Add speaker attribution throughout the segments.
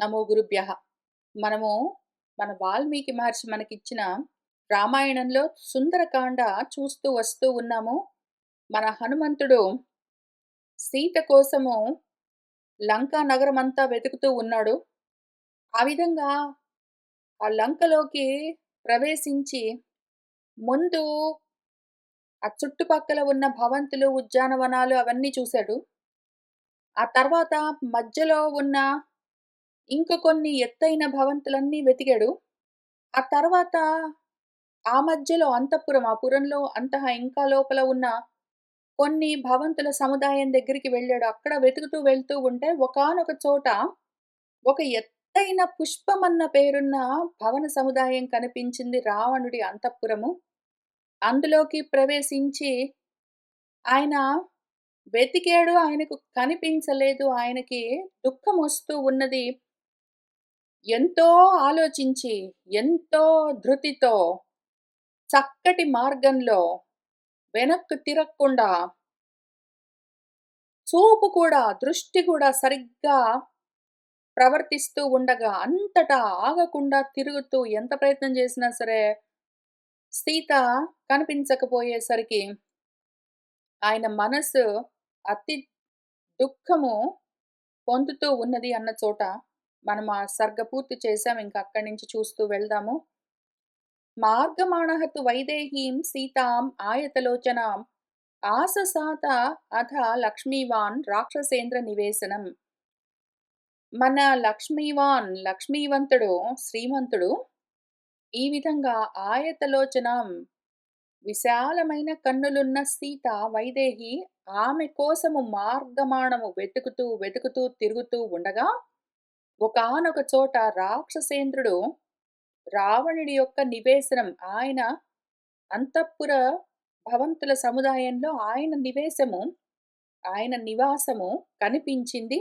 Speaker 1: నమో గురుభ్యః. మనము మన వాల్మీకి మహర్షి మనకిచ్చిన రామాయణంలో సుందరకాండ చూస్తూ వస్తూ ఉన్నాము. మన హనుమంతుడు సీత కోసము లంకా నగరమంతా వెతుకుతూ ఉన్నాడు. ఆ విధంగా ఆ లంకలోకి ప్రవేశించి ముందు ఆ చుట్టుపక్కల ఉన్న భవంతులు, ఉద్యానవనాలు అవన్నీ చూసాడు. ఆ తర్వాత మధ్యలో ఉన్న ఇంక కొన్ని ఎత్తైన భవంతులన్నీ వెతికాడు. ఆ తర్వాత ఆ మధ్యలో అంతఃపురం, ఆ పురంలో ఇంకా లోపల ఉన్న కొన్ని భవంతుల సముదాయం దగ్గరికి వెళ్ళాడు. అక్కడ వెతుకుతూ వెళ్తూ ఉంటే ఒకానొక చోట ఒక ఎత్తైన పుష్పమన్న పేరున్న భవన సముదాయం కనిపించింది. రావణుడి అంతఃపురము. అందులోకి ప్రవేశించి ఆయన వెతికాడు. ఆయనకు కనిపించలేదు. ఆయనకి దుఃఖమొస్తూ ఉన్నది. ఎంతో ఆలోచించి, ఎంతో ధృతితో చక్కటి మార్గంలో వెనక్కు తిరగకుండా, చూపు కూడా, దృష్టి కూడా సరిగ్గా ప్రవర్తిస్తూ ఉండగా, అంతటా ఆగకుండా తిరుగుతూ ఎంత ప్రయత్నం చేసినా సరే, సీత కనిపించకపోయేసరికి ఆయన మనసు అతి దుఃఖము పొందుతూ ఉన్నది అన్న చోట మనం ఆ సర్గ పూర్తి చేసాం. ఇంక అక్కడి నుంచి చూస్తూ వెళ్దాము. మార్గమాణః తు వైదేహీం సీతాం ఆయతలోచనాం ఆససాత అథ లక్ష్మీవాన్ రాక్షసేంద్ర నివేశనం. మన లక్ష్మీవంతుడు శ్రీమంతుడు ఈ విధంగా ఆయతలోచనం విశాలమైన కన్నులున్న సీత వైదేహి ఆమె కోసము మార్గమాణము వెతుకుతూ వెతుకుతూ తిరుగుతూ ఉండగా ఒకానొక చోట రాక్షసేంద్రుడు రావణుడి యొక్క నివేశనం, ఆయన అంతఃపుర భవంతుల సముదాయంలో ఆయన నివాసము కనిపించింది.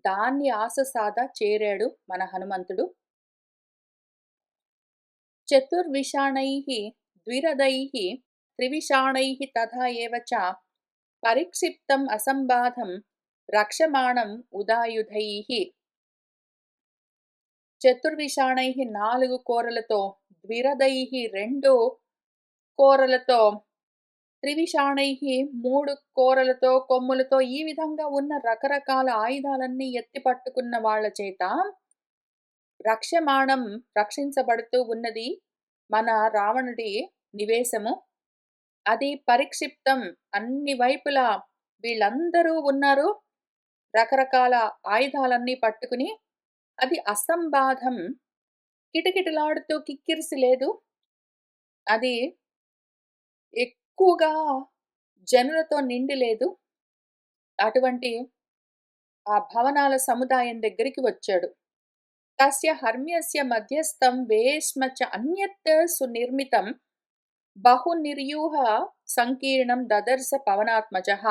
Speaker 1: దాన్ని ఆససాద చేరాడు మన హనుమంతుడు. చతుర్విషాణైః ద్విరథైః త్రివిషాణైః తథా ఏవ చ పరిక్షిప్తం అసంబాధం రక్షమాణం ఉదాయుధైః. చతుర్విషాణైః 4 కోరలతో, ద్విరథైః 2 కోరలతో, త్రివిషాణైః 3 కోరలతో, కొమ్ములతో ఈ విధంగా ఉన్న రకరకాల ఆయుధాలన్నీ ఎత్తి పట్టుకున్న వాళ్ళ చేత రక్షమాణం రక్షించబడుతూ ఉన్నది మన రావణుడి నివేశము. అది పరిక్షిప్తం, అన్ని వైపులా వీళ్ళందరూ ఉన్నారు. రకరకాల ఆయుధాలన్నీ పట్టుకుని అది అసంబాధం, కిటకిటలాడుతూ కిక్కిరిసి లేదు. అది ఎక్కువగా జనులతో నిండి లేదు. అటువంటి ఆ భవనాల సముదాయం దగ్గరికి వచ్చాడు. తస్య హర్మ్యస్య మధ్యస్థం వేశ్మ చ అన్యత్ సునిర్మితం బహునిర్యూహ సంకీర్ణం దదర్శ పవనాత్మజః.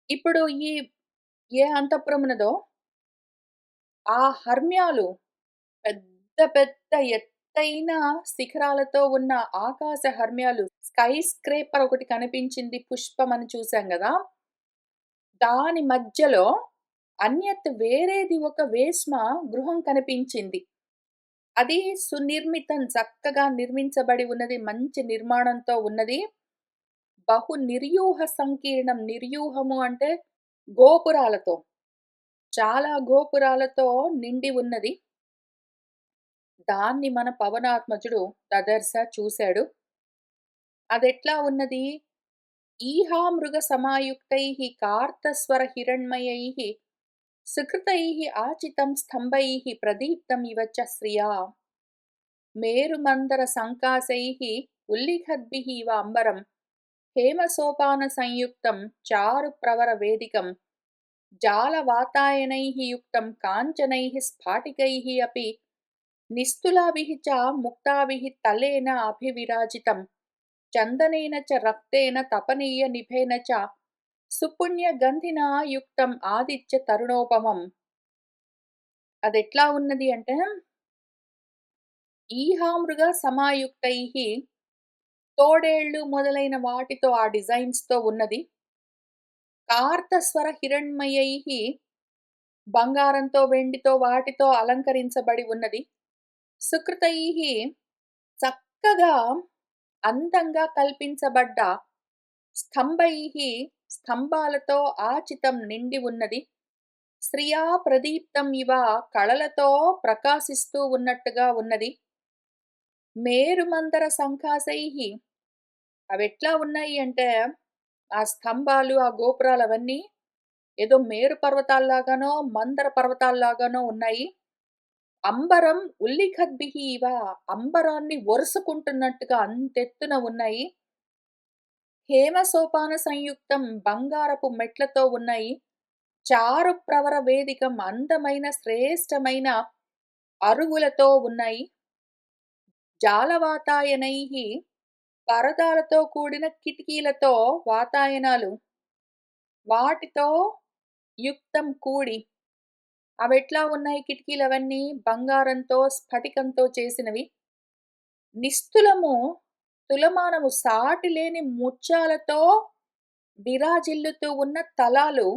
Speaker 1: ఇప్పుడు ఏ అంతఃపురమునదో ఆ హర్మ్యాలు పెద్ద పెద్ద ఎత్తైన శిఖరాలతో ఉన్న ఆకాశ హర్మ్యాలు, స్కై స్క్రేపర్ ఒకటి కనిపించింది. పుష్పం అని చూసాం గదా! దాని మధ్యలో వేరేది ఒక వేశ్మ గృహం కనిపించింది. అది సునిర్మితం, చక్కగా నిర్మించబడి ఉన్నది. మంచి నిర్మాణంతో ఉన్నది. బహు నిర్యూహ సంకీర్ణం. నిర్యూహము అంటే గోపురాలతో, చాలా గోపురాలతో నిండి ఉన్నది. దాన్ని మన పవనాత్మజుడు దదర్శ చూశాడు. అదెట్లా ఉన్నది? ఈహామృగ సమాయుక్తైః కార్తస్వర హిరణ్మయైః సుకృతైః ఆచితం స్థంభైః ప్రదీప్తం ఇవ చ శ్రియా మేరుమందర సంకాశైః ఉల్లిఖద్భిః ఇవ అంబరం హేమసోపాన సంయుక్తం చారు ప్రవర వేదికం జాలవాతాయనైః యుక్తం కాంచనైః స్ఫాటికైః అపి నిస్తులాభిః చ ముక్తాభిః తలేన అభివిరాజితం చందనేన చ రక్తేన తపనీయ నిభేన చ సుపుణ్య గంధినా యుక్తం ఆదిత్య తరుణోపమం. అదెట్లా ఉన్నది అంటే, ఈహామృగ సమాయుక్తైః తోడేళ్ళు మొదలైన వాటితో, ఆ డిజైన్స్ తో ఉన్నది. కార్తస్వర హిరణ్మయైః బంగారంతో, వెండితో వాటితో అలంకరించబడి ఉన్నది. సుకృతైః చక్కగా అందంగా కల్పించబడ్డ స్తంభైః స్తంభాలతో ఆచితం నిండి ఉన్నది. శ్రియా ప్రదీప్తం ఇవ కళలతో ప్రకాశిస్తూ ఉన్నట్టుగా ఉన్నది. మేరుమందర సంకాశైః అవెట్లా ఉన్నాయి అంటే, ఆ స్తంభాలు, ఆ గోపురాలవన్నీ ఏదో మేరు పర్వతాల్లాగానో, మందర పర్వతాల్లాగానో ఉన్నాయి. అంబరం ఉల్లిఖద్భిః ఇవ అంబరాన్ని ఒరుసుకుంటున్నట్టుగా అంతెత్తున ఉన్నాయి. హేమ సోపాన సంయుక్తం బంగారపు మెట్లతో ఉన్నాయి. చారు ప్రవర వేదికం అందమైన శ్రేష్టమైన అరుగులతో ఉన్నాయి. జాలవాతాయనైః పరదాలతో కూడిన కిటికీలతో వాతాయనాలు వాటితో యుక్తం కూడి అవెట్లా ఉన్నాయి కిటికీలవన్నీ బంగారంతో, స్ఫటికంతో చేసినవి. నిస్తులము తులమానము సాటిలేని ముత్యాలతో విరాజిల్లుతూ ఉన్న తలాలు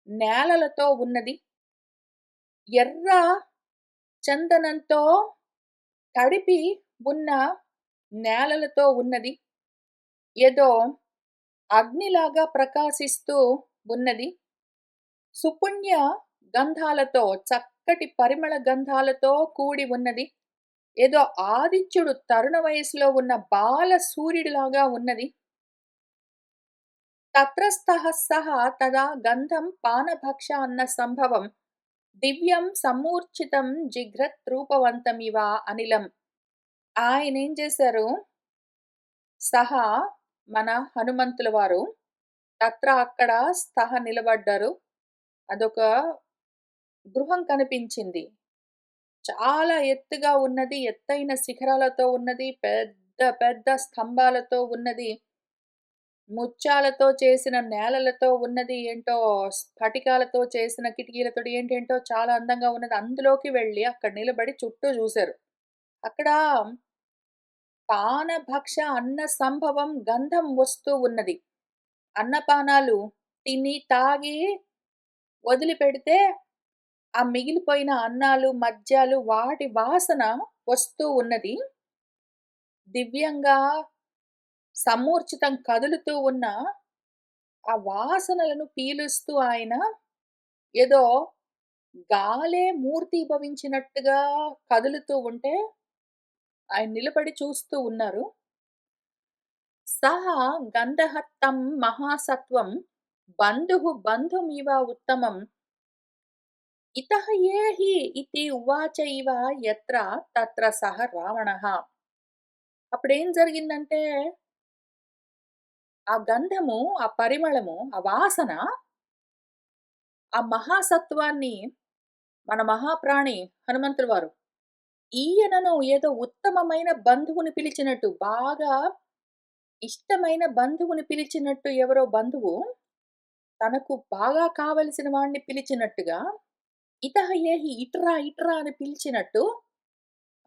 Speaker 1: నేలలతో ఉన్నది. ఎర్ర చందనంతో తడిపి ఉన్న నేలలతో ఉన్నది. ఏదో అగ్నిలాగా ప్రకాశిస్తూ ఉన్నది. సుపుణ్య గంధాలతో చక్కటి పరిమళ గంధాలతో కూడి ఉన్నది. ఏదో ఆదిత్యుడు తరుణ వయసులో ఉన్న బాల సూర్యుడిలాగా ఉన్నది. తత్రస్థః సః తదా గంధం పానభక్ష అన్న సంభవం దివ్యం సమ్మూర్ఛితం జిఘ్రత్ రూపవంతమివ అనిలం. ఆయనేం చేశారు? సహా మన హనుమంతుల వారు తత్ర అక్కడ స్థః నిలబడ్డారు. అదొక గృహం కనిపించింది. చాలా ఎత్తుగా ఉన్నది. ఎత్తైన శిఖరాలతో ఉన్నది. పెద్ద పెద్ద స్తంభాలతో ఉన్నది. ముత్యాలతో చేసిన నేలలతో ఉన్నది. ఏంటో స్ఫటికాలతో చేసిన కిటికీలతోటి ఏంటేంటో చాలా అందంగా ఉన్నది. అందులోకి వెళ్ళి అక్కడ నిలబడి చుట్టూ చూశారు. అక్కడ పానభక్ష అన్న సంభవం గంధం వస్తూ ఉన్నది. అన్నపానాలు తిని, తాగి వదిలిపెడితే ఆ మిగిలిపోయిన అన్నాలు, మద్యాలు వాటి వాసన వస్తూ ఉన్నది. దివ్యంగా సమ్మూర్ఛితం కదులుతూ ఉన్న ఆ వాసనలను పీలుస్తూ ఆయన ఏదో గాలే మూర్తీభవించినట్టుగా కదులుతూ ఉంటే ఆయన నిలబడి చూస్తూ ఉన్నారు. సహ గంధః తం మహాసత్వం బంధుః బంధుమివ ఉత్తమం ఇతః ఏహి ఇతి ఉవాచ ఇవ యత్ర తత్ర సహ రావణః. అప్పుడేం జరిగిందంటే, ఆ గంధము, ఆ పరిమళము, ఆ వాసన, ఆ మహాసత్వాన్ని మన మహాప్రాణి హనుమంతుల వారు ఈయనను ఏదో ఉత్తమమైన బంధువుని పిలిచినట్టు, బాగా ఇష్టమైన బంధువుని పిలిచినట్టు ఎవరో బంధువు తనకు బాగా కావలసిన వాడిని పిలిచినట్టుగా, ఇతః ఏహి ఇట్రా ఇట్రా అని పిలిచినట్టు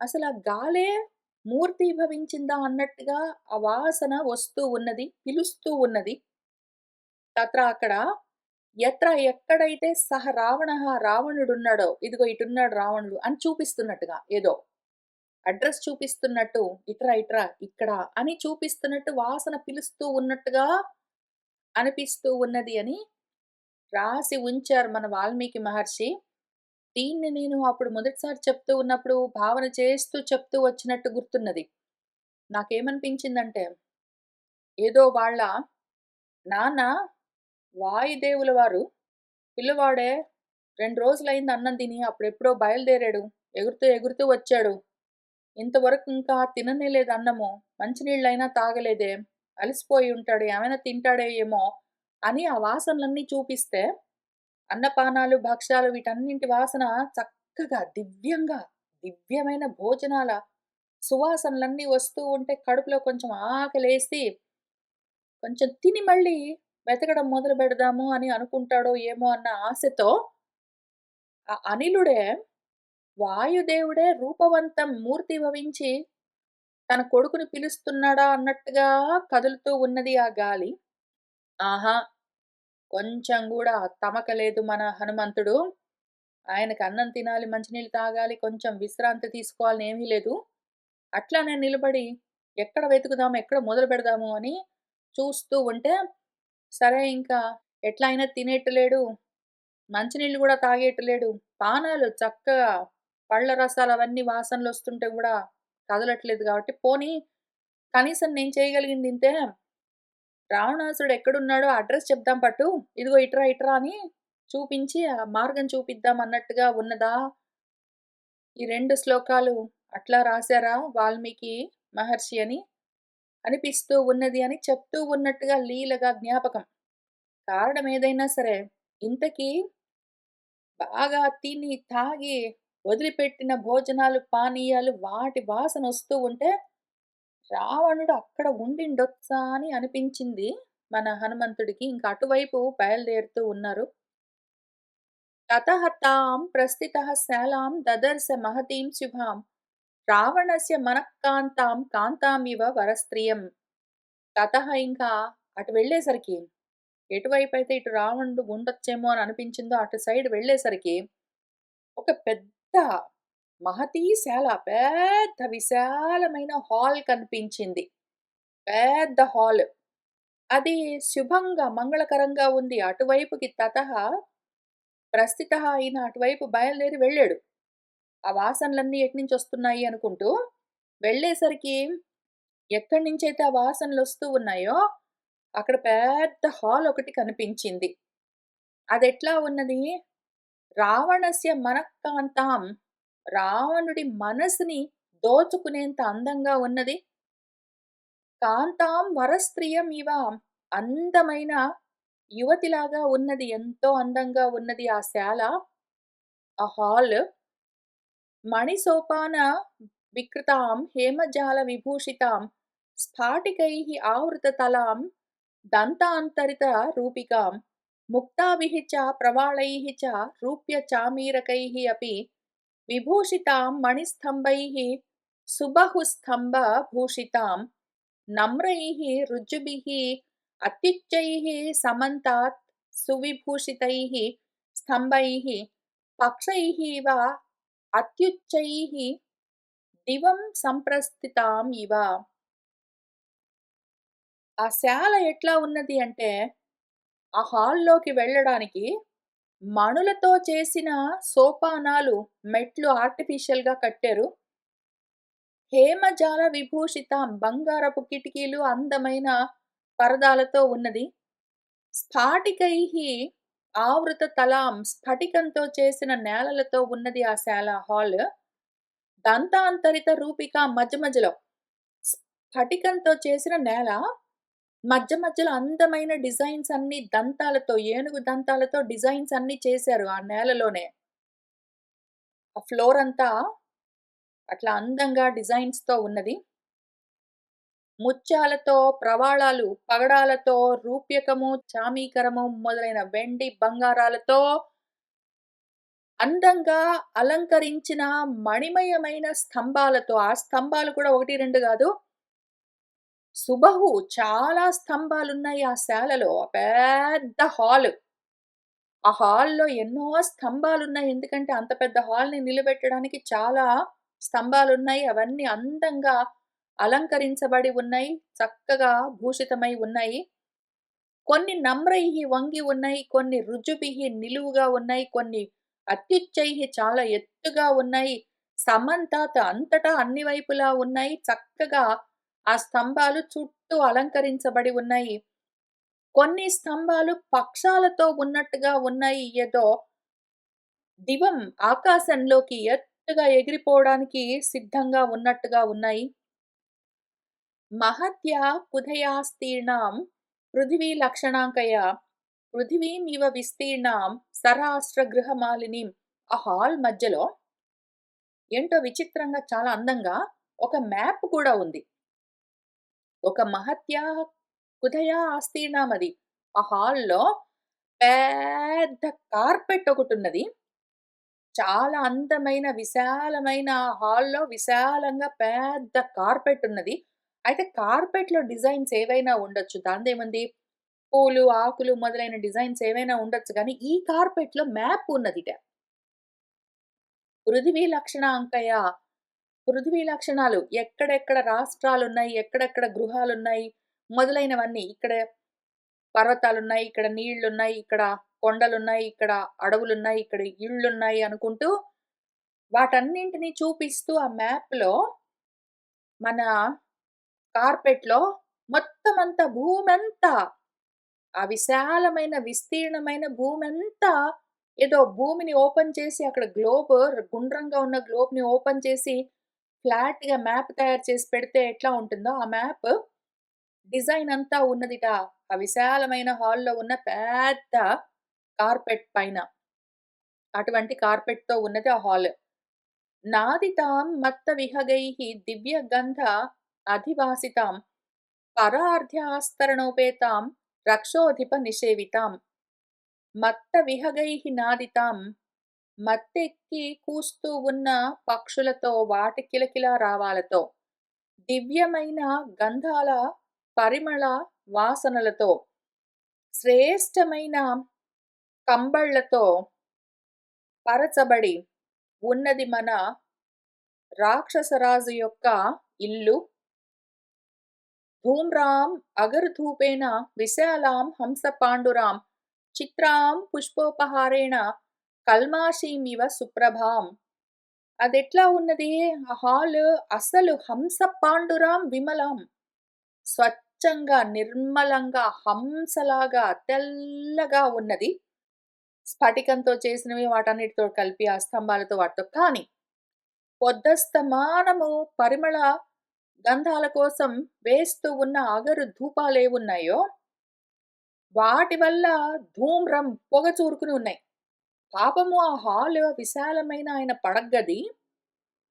Speaker 1: అసలు ఆ గాలే మూర్తీభవించిందా అన్నట్టుగా ఆ వాసన వస్తూ ఉన్నది. పిలుస్తూ ఉన్నది. తత్ర అక్కడ ఎత్ర ఎక్కడైతే సహ రావణః రావణుడున్నాడో, ఇదిగో ఇటున్నాడు రావణుడు అని చూపిస్తున్నట్టుగా ఏదో అడ్రెస్ చూపిస్తున్నట్టు, ఇట్రా ఇట్రా ఇక్కడ అని చూపిస్తున్నట్టు వాసన పిలుస్తూ ఉన్నట్టుగా అనిపిస్తూ ఉన్నది అని రాసి ఉంచారు మన వాల్మీకి మహర్షి. దీన్ని నేను అప్పుడు మొదటిసారి చెప్తూ ఉన్నప్పుడు భావన చేస్తూ చెప్తూ వచ్చినట్టు గుర్తున్నది. నాకేమనిపించిందంటే, ఏదో వాళ్ళ నాన్న వాయుదేవుల వారు పిల్లవాడే 2 రోజులయింది అన్నం తిని అప్పుడెప్పుడో బయలుదేరాడు. ఎగురుతూ ఎగురుతూ వచ్చాడు. ఇంతవరకు ఇంకా తిననే లేదు అన్నము. మంచినీళ్ళైనా తాగలేదే. అలసిపోయి ఉంటాడు. ఏమైనా తింటాడో ఏమో అని ఆ వాసనలన్నీ చూపిస్తే అన్నపానాలు, భక్ష్యాలు వీటన్నింటి వాసన చక్కగా దివ్యంగా, దివ్యమైన భోజనాల సువాసనలన్నీ వస్తూ ఉంటే కడుపులో కొంచెం ఆకలేసి, కొంచెం తిని మళ్ళీ వెతకడం మొదలు పెడదాము అని అనుకుంటాడో ఏమో అన్న ఆశతో ఆ అనిలుడే, వాయుదేవుడే రూపవంతం మూర్తిభవించి తన కొడుకుని పిలుస్తున్నాడా అన్నట్టుగా కదులుతూ ఉన్నది ఆ గాలి. ఆహా! కొంచెం గూడా తమకలేదు మన హనుమంతుడు. ఆయనకి అన్నం తినాలి, మంచినీళ్ళు తాగాలి, కొంచెం విశ్రాంతి తీసుకోవాలని ఏమీ లేదు. అట్లానే నిలబడి ఎక్కడ వెతుకుదాం, ఎక్కడ మొదలు పెడదాము అని చూస్తూ ఉంటే, సరే ఇంకా ఎట్లా అయినా తినేట్టు లేడు, మంచినీళ్ళు గూడా తాగేట్టు లేడు. పానాలు చక్కగా పళ్ళ రసాలవన్నీ వాసనలొస్తుంటే గూడా కదలట్లేదు గాబట్టి, పోనీ కనీసం నేను చేయగలిగింది ఇంతే. రావణాసురుడు ఎక్కడున్నాడో అడ్రెస్ చెప్దాం పట్టు. ఇదిగో ఇట్రా, ఇట్రా అని చూపించి ఆ మార్గం చూపిద్దాం అన్నట్టుగా ఉన్నదా ఈ 2 శ్లోకాలు అట్లా రాసారా వాల్మీకి మహర్షి అని అనిపిస్తూ ఉన్నది అని చెప్తూ ఉన్నట్టుగా లీలగా జ్ఞాపకం. కారణం ఏదైనా సరే, ఇంతకీ బాగా తిని, తాగి, వదిలిపెట్టిన భోజనాలు, పానీయాలు వాటి వాసనొస్తూ ఉంటే, రావణుడు అక్కడ ఉండిండొచ్చా అని అనిపించింది మన హనుమంతుడికి. ఇంక అటువైపు బయలుదేరుతూ ఉన్నారు. తతః తాం ప్రస్థితః శాలాం దదర్శ మహతీం శుభాం రావణస్య మనఃకాంతాం కాంతామివ వరస్త్రియం. తతః ఇంకా అటు వెళ్ళేసరికి, ఎటువైపయితే ఇటు రావణుడు ఉండొచ్చేమో అని అనిపించిందో అటు సైడ్ వెళ్ళేసరికి, ఒక పెద్ద మహతీశాల పెద్ద విశాలమైన హాల్ కనిపించింది. పెద్ద హాల్. అది శుభంగా, మంగళకరంగా ఉంది. అటువైపుకి తతః ప్రస్థితః అయిన అటువైపు బయలుదేరి వెళ్ళాడు. ఆ వాసనలన్నీ ఎటునుంచొస్తున్నాయి అనుకుంటూ, వెళ్ళేసరికి ఎక్కడి నుంచైతే ఆ వాసనలొస్తూ ఉన్నాయో, అక్కడ పెద్ద హాల్ ఒకటి కనిపించింది. అదెట్లా ఉన్నది? రావణస్య మనఃకాంతాం, రావణుడి మనసుని దోచుకునేంత అందంగా ఉన్నది. కాంతాం వరస్త్రియం ఇవ, అందమైన యువతిలాగా ఉన్నది. ఎంతో అందంగా ఉన్నది ఆ శాల, ఆ హాల్. మణిసోపాన వికృతాం హేమజాల విభూషితాం స్ఫాటికైః ఆవృతతలాం దంతాంతరిత రూపికాం ముక్తాభిః చ ప్రవాళైః చ రూప్య చామీరకైః అపి విభూషితాం మణిస్తంభైః సుబహుస్తంభ భూషితాం నమ్రైః రుజుభిః అత్యుచ్చైః సమంతాత్ సువిభూషితైః స్తంభైః పక్షైః ఇవ అత్యుచ్చైః దివం సంప్రస్థితాం ఇవ. ఆ శాల ఎట్లా ఉన్నది అంటే, ఆ హాల్‌లోకి వెళ్ళడానికి మణులతో చేసిన సోపానాలు, మెట్లు ఆర్టిఫిషియల్‌గా కట్టారు. హేమజాల విభూషితాం, బంగారపు కిటికీలు, అందమైన పరదాలతో ఉన్నది. స్ఫాటికైః ఆవృత తలాం, స్ఫటికంతో చేసిన నేలలతో ఉన్నది ఆ శాల హాల్. దంతాంతరిత రూపిక, మధ్య మధ్యలో స్ఫటికంతో చేసిన నేల, మధ్య మధ్యలో అందమైన డిజైన్స్ అన్నీ దంతాలతో, ఏనుగు దంతాలతో డిజైన్స్ అన్నీ చేశారు ఆ నేలలోనే. ఆ ఫ్లోర్ అంతా అట్లా అందంగా డిజైన్స్‌తో ఉన్నది. ముత్యాలతో, ప్రవాళాలు, పగడాలతో, రూప్యకము, చామీకరము మొదలైన వెండి, బంగారాలతో అందంగా అలంకరించిన మణిమయమైన స్తంభాలతో, ఆ స్తంభాలు కూడా 1, 2 గాదు. సుబహు చాలా స్తంభాలున్నాయి ఆ శాలలో. పెద్ద హాలు. ఆ హాల్‌లో ఎన్నో స్తంభాలున్నాయి. ఎందుకంటే అంత పెద్ద హాల్‌ని నిలబెట్టడానికి చాలా స్తంభాలున్నాయి. అవన్నీ అందంగా అలంకరించబడి ఉన్నాయి. చక్కగా భూషితమై ఉన్నాయి. కొన్ని నమ్రైః వంగి ఉన్నాయి. కొన్ని రుజుభిః నిలువుగా ఉన్నాయి. కొన్ని అత్యుచ్చైః చాలా ఎత్తుగా ఉన్నాయి. సమంతాత్ అంతటా అన్ని వైపులా ఉన్నాయి. చక్కగా ఆ స్తంభాలు చుట్టూ అలంకరించబడి ఉన్నాయి. కొన్ని స్తంభాలు పక్షాలతో ఉన్నట్టుగా ఉన్నాయి. ఏదో దివం ఆకాశంలోకి ఎత్తుగా ఎగిరిపోవడానికి సిద్ధంగా ఉన్నట్టుగా ఉన్నాయి. మహత్యా కుధయాస్తీర్ణాం పృథివీ లక్షణాంకయా పృథివీమివ విస్తీర్ణాం సరాష్ట్ర గృహమాలినీం. ఆ హాల్ మధ్యలో ఏంటో విచిత్రంగా చాలా అందంగా ఒక మ్యాప్ కూడా ఉంది. ఒక మహత్యా కుధయా ఆస్తీర్ణం అది. ఆ హాల్‌లో పెద్ద కార్పెట్ ఒకటున్నది. చాలా అందమైన, విశాలమైన హాల్‌లో విశాలంగా పెద్ద కార్పెట్ ఉన్నది. అయితే కార్పెట్‌లో డిజైన్స్ ఏవైనా ఉండొచ్చు. దానిదేముంది? పూలు, ఆకులు మొదలైన డిజైన్స్ ఏవైనా ఉండొచ్చు గానీ, ఈ కార్పెట్‌లో మ్యాప్ ఉన్నదిట. పృథివీ లక్షణాంకయ. పృథివీ లక్షణాలు ఎక్కడెక్కడ రాష్ట్రాలున్నాయి, ఎక్కడెక్కడ గృహాలున్నాయి, మొదలైనవన్నీ. ఇక్కడ పర్వతాలున్నాయి, ఇక్కడ నీళ్లున్నాయి, ఇక్కడ కొండలున్నాయి, ఇక్కడ అడవులున్నాయి, ఇక్కడ ఇళ్ళున్నాయి అనుకుంటూ వాటన్నింటిని చూపిస్తూ ఆ మ్యాప్‌లో మన కార్పెట్‌లో మొత్తమంతా భూమంతా, ఆ విశాలమైన విస్తీర్ణమైన భూమంతా ఏదో భూమిని ఓపెన్ చేసి అక్కడ గ్లోబ్ గుండ్రంగా ఉన్న గ్లోబ్‌ని ఓపెన్ చేసి ఫ్లాట్‌గా మ్యాప్ తయారు చేసి పెడితే ఎట్లా ఉంటుందో ఆ మ్యాప్ డిజైన్ అంతా ఉన్నదిట. ఆ విశాలమైన హాల్‌లో ఉన్న పెద్ద కార్పెట్ పైన. అటువంటి కార్పెట్‌తో ఉన్నది ఆ హాల్. నాదితాం మత్త విహగైః దివ్య గంధ అధివాసితాం పరార్ధ్యాస్తరణోపేతాం రక్షోధిప నిషేవితాం. మత్త విహగైః నాదితాం, మత్తెక్కి కూస్తూ ఉన్న పక్షులతో వాటి కిలకిలా రావాలతో, దివ్యమైన గంధాల పరిమళ వాసనలతో, శ్రేష్టమైన కంబళ్లతో పరచబడి ఉన్నది మన రాక్షసరాజు యొక్క ఇల్లు. ధూమ్రాం అగరుధూపేన విశాలాం హంసపాండురాం చిత్రాం పుష్పోపహారేణ కల్మాషీమివ సుప్రభాం. అదెట్లా ఉన్నది? ఆ హాల్ అసలు హంసపాండురాం విమలాం. స్వచ్ఛంగా, నిర్మలంగా, హంసలాగా తెల్లగా ఉన్నది. స్ఫటికంతో చేసినవి వాటన్నిటితో కలిపి ఆ స్తంభాలతో వాటితో. కానీ పొద్దస్తమానము పరిమళ గంధాల కోసం వేస్తూ ఉన్న అగరు ధూపాలేవున్నాయో వాటి వల్ల ధూమ్రం పొగ చూరుకుని ఉన్నాయి. పాపము ఆ హాల్ విశాలమైన ఆయన పడగ్గది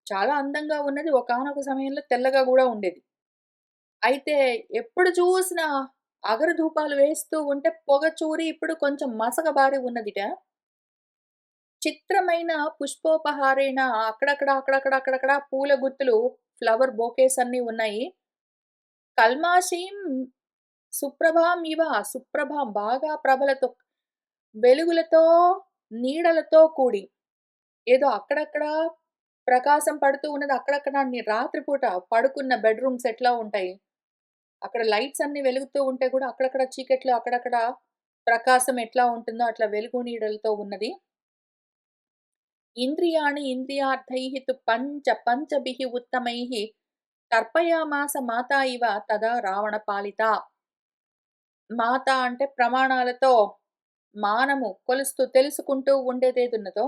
Speaker 1: చాలా అందంగా ఉన్నది. ఒకానొక సమయంలో తెల్లగా గూడా ఉండేది. అయితే ఎప్పుడు చూసినా అగరు ధూపాలు వేస్తూ ఉంటే పొగ చూరి ఇప్పుడు కొంచెం మసకబారి ఉన్నదిట. చిత్రమైన పుష్పోపహారేణ అక్కడక్కడ పూల గుత్తులు, ఫ్లవర్ బొకేస్ అన్నీ ఉన్నాయి. కల్మాషీం సుప్రభాం ఇవ, సుప్రభాం బాగా ప్రభలతో, వెలుగులతో, నీడలతో కూడి ఏదో అక్కడక్కడ ప్రకాశం పడుతూ ఉన్నది. అక్కడక్కడ రాత్రిపూట పడుకున్న బెడ్‌రూమ్స్ ఎట్లా ఉంటాయి? అక్కడ లైట్స్ అన్నీ వెలుగుతూ ఉంటే కూడా అక్కడక్కడ చీకట్లో అక్కడక్కడ ప్రకాశం ఎట్లా ఉంటుందో అట్లా వెలుగు నీడలతో ఉన్నది. ఇంద్రియాణి ఇంద్రియార్థైః తు పంచభిః ఉత్తమైః తర్పయామాస మాతా ఇవ తదా రావణ పాలిత. మాత అంటే ప్రమాణాలతో మానము కొలుస్తూ తెలుసుకుంటూ ఉండేదేదున్నదో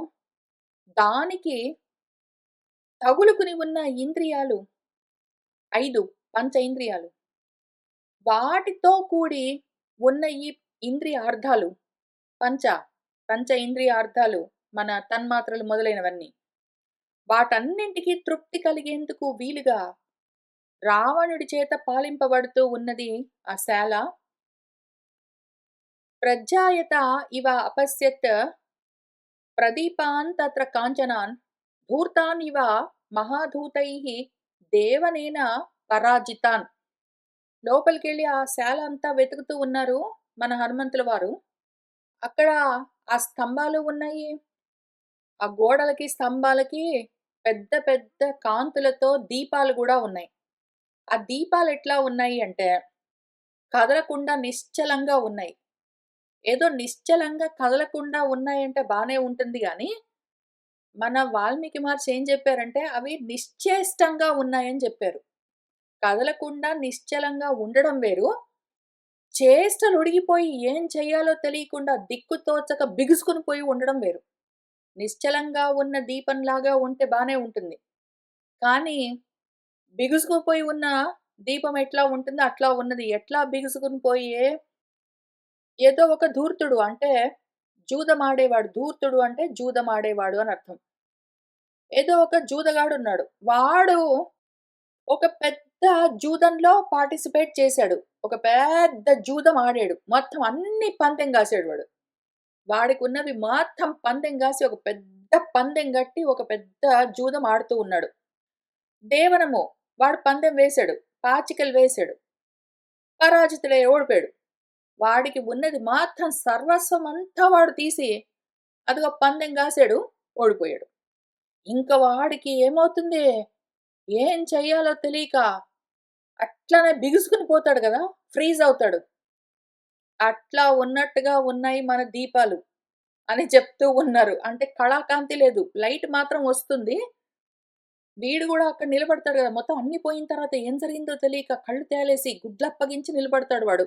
Speaker 1: దానికి తగులుకుని ఉన్న ఇంద్రియాలు 5 పంచేంద్రియాలు. వాటితో కూడి ఉన్న ఈ ఇంద్రియార్థాలు పంచ, పంచేంద్రియార్థాలు మన తన్మాత్రలు మొదలైనవన్నీ. వాటన్నింటికి తృప్తి కలిగేందుకు వీలుగా రావణుడి చేత పాలింపబడుతూ ఉన్నది ఆ శాల. ప్రజ్ఞాయత ఇవ అపశ్యత్ ప్రదీపాన్ తత్ర కాంచనాన్ ధూర్తాన్ ఇవ మహాధూతైః దేవనేన పరాజితాన్. లోపలికెళ్ళి ఆ శాల అంతా వెతుకుతూ ఉన్నారు మన హనుమంతుల వారు. అక్కడ ఆ స్తంభాలు ఉన్నాయి. ఆ గోడలకి, స్తంభాలకి పెద్ద పెద్ద కాంతులతో దీపాలు గూడా ఉన్నాయి. ఆ దీపాలెట్లా ఉన్నాయి అంటే కదలకుండా నిశ్చలంగా ఉన్నాయి. ఏదో నిశ్చలంగా కదలకుండా ఉన్నాయంటే బానే ఉంటుంది గానీ, మన వాల్మీకి మహర్షి ఏం చెప్పారంటే, అవి నిశ్చేష్టంగా ఉన్నాయని చెప్పారు. కదలకుండా నిశ్చలంగా ఉండడం వేరు. చేష్టలుడిగిపోయి ఏం చెయ్యాలో తెలియకుండా దిక్కు తోచక బిగుసుకుని పోయి ఉండడం వేరు. నిశ్చలంగా ఉన్న దీపంలాగా ఉంటే బానే ఉంటుంది. కానీ బిగుసుకుపోయి ఉన్న దీపం ఎట్లా ఉంటుందో అట్లా ఉన్నది. ఎట్లా బిగుసుకుని పోయి ఏదో ఒక ధూర్తుడు అంటే జూదమాడేవాడు. ధూర్తుడు అంటే జూదమాడేవాడు అని అర్థం. ఏదో ఒక జూదగాడున్నాడు. వాడు ఒక పెద్ద జూదంలో పార్టిసిపేట్ చేశాడు. ఒక పెద్ద జూదం ఆడాడు. మొత్తం అన్ని పందెం గాసాడు వాడు. వాడికున్నవి మొత్తం పందెం గాసి ఒక పెద్ద పందెం గట్టి ఒక పెద్ద జూదం ఆడుతూ ఉన్నాడు. దేవనము వాడు పందెం వేశాడు. పాచికలు వేశాడు. పరాజితుడై ఓడిపోయాడు. వాడికి ఉన్నది మాత్రం సర్వస్వం అంతా వాడు తీసి అదిగో పందెం గాసాడు, ఓడిపోయాడు. ఇంక వాడికి ఏమవుతుంది? ఏం చెయ్యాలో తెలీక అట్లనే బిగుసుకొని పోతాడు గదా! ఫ్రీజ్ అవుతాడు. అట్లా ఉన్నట్టుగా ఉన్నాయి మన దీపాలు అని చెప్తూ ఉన్నారు. అంటే కళాకాంతి లేదు. లైట్ మాత్రం వస్తుంది. వీడు గూడా అక్కడ నిలబడతాడు గదా! మొత్తం అన్నీ పోయిన తర్వాత ఏం జరిగిందో తెలియక కళ్ళు తేలేసి గుడ్లప్పగించి నిలబడతాడు వాడు.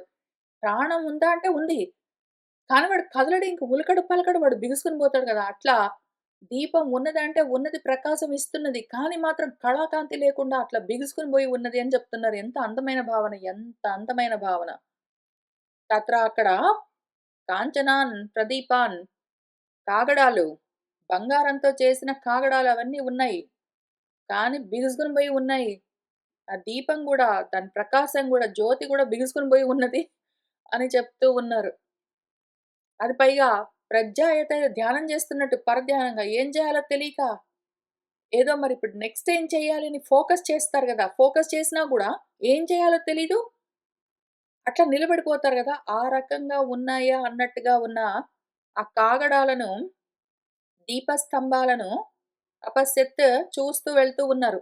Speaker 1: ప్రాణం ఉందా అంటే ఉంది. కానీ వాడు కదలడు ఇంక ఉలకడు పలకడు వాడు బిగుసుకొని పోతాడు గదా! అట్లా దీపం ఉన్నదంటే ఉన్నది ప్రకాశం ఇస్తున్నది. కానీ మాత్రం కళాకాంతి లేకుండా అట్లా బిగుసుకొని పోయి ఉన్నది అని చెప్తున్నారు. ఎంత అందమైన భావన! ఎంత అందమైన భావన! అక్కడ కాంచనాన్, ప్రదీపాన్ కాగడాలు, బంగారంతో చేసిన కాగడాలు అవన్నీ ఉన్నాయి. కానీ బిగుసుకొని పోయి ఉన్నాయి. ఆ దీపం గూడా, దాని ప్రకాశం గూడా, జ్యోతి గూడా బిగుసుకొని పోయి ఉన్నది అని చెప్తూ ఉన్నారు. అది పైగా ప్రజ్ఞాయత ధ్యానం చేస్తున్నట్టు పరధ్యానంగా ఏం చేయాలో తెలీక, ఏదో మరిప్పుడు నెక్స్ట్ ఏం చేయాలి అని ఫోకస్ చేస్తారు గదా! ఫోకస్ చేసినా గూడా ఏం చేయాలో తెలీదు. అట్లా నిలబడిపోతారు గదా! ఆ రకంగా ఉన్నాయా అన్నట్టుగా ఉన్న ఆ కాగడాలను, దీపస్తంభాలను తపస్సెత్ చూస్తూ వెళ్తూ ఉన్నారు.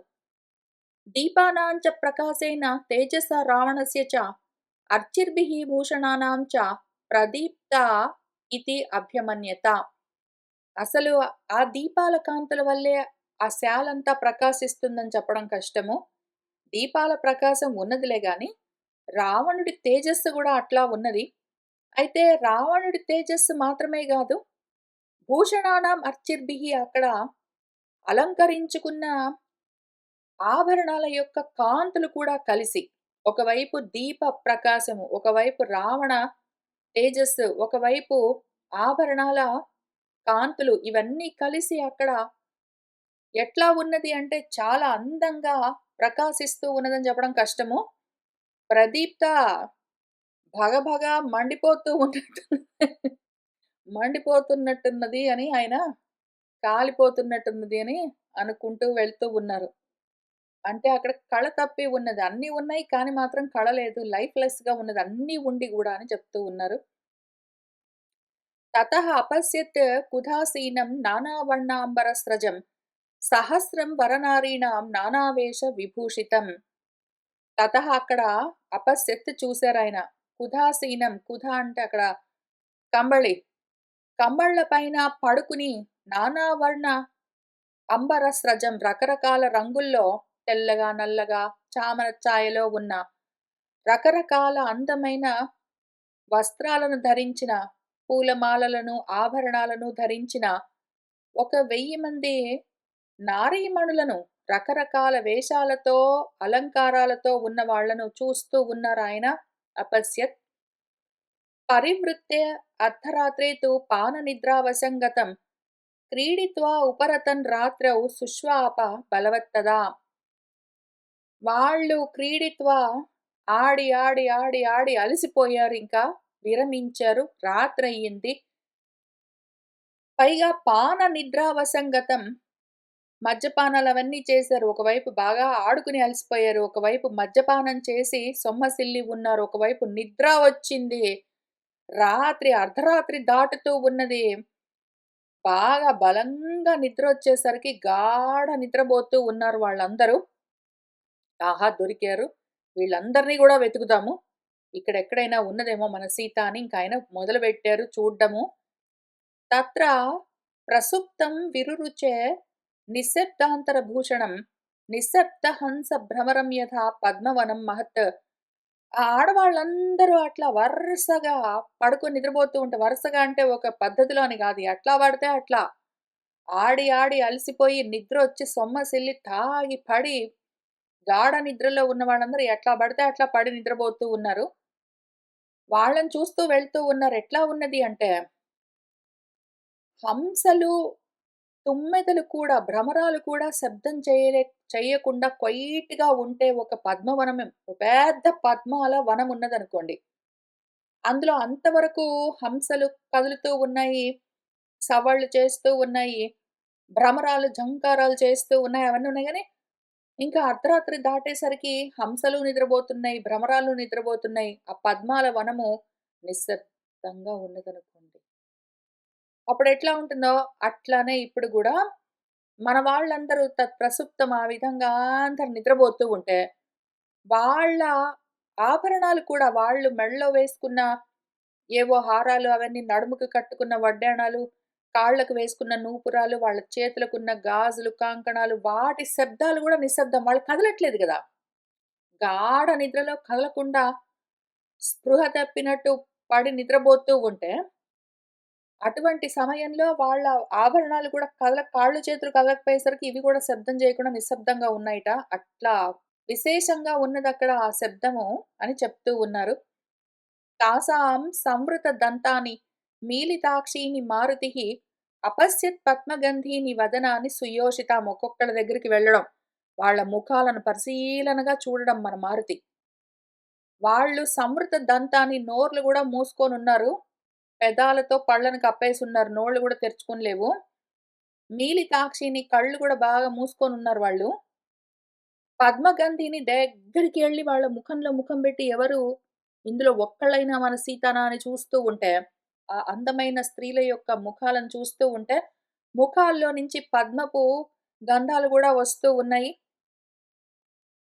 Speaker 1: దీపానాం చ ప్రకాశేన తేజసా రావణస్య చ అర్చిర్భిః భూషణానాం చ ప్రదీప్తా ఇతి అభ్యమన్యత. అసలు ఆ దీపాల కాంతుల వల్లే ఆ శాలంతా ప్రకాశిస్తుందని చెప్పడం కష్టము. దీపాల ప్రకాశం ఉన్నదిలే గాని, రావణుడి తేజస్సు గూడా అట్లా ఉన్నది. అయితే రావణుడి తేజస్సు మాత్రమే గాదు, భూషణానాం అర్చిర్భిః అక్కడ అలంకరించుకున్న ఆభరణాల యొక్క కాంతులు కూడా కలిసి, ఒకవైపు దీప ప్రకాశము, ఒకవైపు రావణ తేజస్సు, ఒకవైపు ఆభరణాల కాంతులు ఇవన్నీ కలిసి అక్కడ ఎట్లా ఉన్నది అంటే చాలా అందంగా ప్రకాశిస్తూ ఉన్నదని చెప్పడం కష్టము. ప్రదీప్త భగభగ మండిపోతూ ఉన్నట్టు మండిపోతున్నట్టున్నది అని ఆయన కాలిపోతున్నట్టున్నది అని అనుకుంటూ వెళ్తూ ఉన్నారు. అంటే అక్కడ కళ తప్పి ఉన్నది. అన్నీ ఉన్నాయి కానీ మాత్రం కళ లేదు. లైఫ్‌లెస్‌గా ఉన్నది. అన్నీ ఉండి గూడా అని చెప్తూ ఉన్నారు. తతః అపశ్యత్ కుధాసీనం నానావర్ణాంబరస్రజం సహస్రం వరనారీణాం నానావేష విభూషితం. తతః అక్కడ అపశ్యత్ చూసారాయన. కుధాసీనం కుధ అంటే అక్కడ కంబళి. కంబళ్ళ పైన పడుకుని నానావర్ణ అంబరస్రజం రకరకాల రంగుల్లో తెల్లగా, నల్లగా, చామన ఛాయలో ఉన్న రకరకాల అందమైన వస్త్రాలను ధరించిన, పూలమాలలను, ఆభరణాలను ధరించిన ఒక 1000 మంది నారీమణులను రకరకాల వేషాలతో, అలంకారాలతో ఉన్న వాళ్ళను చూస్తూ ఉన్నారాయన అపశ్యత్. పరివృత్య అర్ధరాత్రే తు పాననిద్రావశం గతం క్రీడిత్వా ఉపరతన్ రాత్రౌ సుష్వాప బలవత్తదా. వాళ్ళు క్రీడిత్వా ఆడి, ఆడి, ఆడి, ఆడి అలసిపోయారింకా. విరమించారు. రాత్రయింది. పైగా పాన నిద్రావసంగతం మద్యపానాలవన్నీ చేశారు. ఒకవైపు బాగా ఆడుకుని అలసిపోయారు. ఒకవైపు మద్యపానం చేసి సొమ్మసిల్లి ఉన్నారు. ఒకవైపు నిద్ర వచ్చింది. రాత్రి అర్ధరాత్రి దాటుతూ ఉన్నది. బాగా బలంగా నిద్రొచ్చేసరికి గాఢ నిద్రబోతూ ఉన్నారు వాళ్ళందరూ. ఆహా! దొరికారు. వీళ్ళందరిని గూడా వెతుకుదాము. ఇక్కడెక్కడైనా ఉన్నదేమో మన సీత అని ఇంకాయన మొదలుబెట్టారు చూడ్డము. తత్ర ప్రసుప్తం విరురుచే నిశ్శబ్దాంతరభూషణం నిశ్శబ్ద హంస భ్రమరం యథా పద్మవనం మహత్. ఆ ఆడవాళ్ళందరూ అట్లా వరుసగా పడుకొని నిద్రపోతూ ఉంటే, వరుసగా అంటే ఒక పద్ధతిలో అని గాదు. ఎట్లా పడితే అట్లా. ఆడి, ఆడి అలసిపోయి నిద్రొచ్చి సొమ్మసిల్లి తాగి పడి గాఢ నిద్రలో ఉన్న వాళ్ళందరూ ఎట్లా పడితే అట్లా పడి నిద్రపోతూ ఉన్నారు. వాళ్ళని చూస్తూ వెళ్తూ ఉన్నారు. ఎట్లా ఉన్నది అంటే, హంసలు, తుమ్మెదలు కూడా, భ్రమరాలు కూడా శబ్దం చెయ్యకుండా క్వైట్‌గా ఉంటే ఒక పద్మవనం పెద్ద పద్మాల వనం ఉన్నదనుకోండి. అందులో అంతవరకు హంసలు కదులుతూ ఉన్నాయి. సవళ్ళు చేస్తూ ఉన్నాయి. భ్రమరాలు జంకారాలు చేస్తూ ఉన్నాయి. అవన్నీ ఉన్నాయి గానీ, ఇంకా అర్ధరాత్రి దాటేసరికి హంసలు నిద్రబోతున్నాయి. భ్రమరాలు నిద్రబోతున్నాయి. ఆ పద్మాల వనము నిశ్శబ్దంగా ఉన్నదనుకోండి. అప్పుడెట్లా ఉంటుందో అట్లానే ఇప్పుడు గూడా మన వాళ్ళందరూ తత్ప్రసుప్తం ఆ విధంగా అందరూ నిద్రపోతూ ఉంటే, వాళ్ళ ఆభరణాలు కూడా వాళ్ళు మెడలో వేసుకున్న ఏవో హారాలు అవన్నీ నడుముకి కట్టుకున్న వడ్డాణాలు, కాళ్ళకు వేసుకున్న నూపురాలు, వాళ్ళ చేతులకున్న గాజులు, కంకణాలు వాటి శబ్దాలు గూడా నిశ్శబ్దం. వాళ్ళు కదలట్లేదు గదా! గాఢ నిద్రలో కదలకుండా స్పృహ తప్పినట్టు పడి నిద్రబోతూ ఉంటే, అటువంటి సమయంలో వాళ్ళ ఆభరణాలు కూడా కాళ్ళు చేతులు కదలకపోయేసరికి ఇవి కూడా శబ్దం చేయకుండా నిశ్శబ్దంగా ఉన్నాయిట. అట్లా విశేషంగా ఉన్నదక్కడ ఆ శబ్దము అని చెప్తూ ఉన్నారు. తాసాం సంవృత దంతాని మీలితాక్షీని మారుతిః అపశ్యత్ పద్మగంధీని వదనాన్ని సుయోషితాం. ఒక్కొక్కళ్ళ దగ్గరికి వెళ్ళడం. వాళ్ళ ముఖాలను పరిశీలనగా చూడడం మన మారుతి. వాళ్ళు సంవృత దంతాన్ని నోర్లు గూడా మూసుకొనున్నారు. పెదాలతో పళ్ళను కప్పేసున్నారు. నోళ్ళు గూడా తెరుచుకొని లేవు. మీలితాక్షిని కళ్ళు గూడా బాగా మూసుకొనున్నారు వాళ్ళు. పద్మగంధిని దగ్గరికి ఎళ్లి వాళ్ళ ముఖంలో ముఖం బెట్టి ఎవరు ఇందులో ఒక్కళ్ళైనా మన సీతనా అని చూస్తూ ఉంటే, ఆ అందమైన స్త్రీల యొక్క ముఖాలను చూస్తూ ఉంటే, ముఖాల్లో నుంచి పద్మపు గంధాలు గూడా వస్తూ ఉన్నాయి.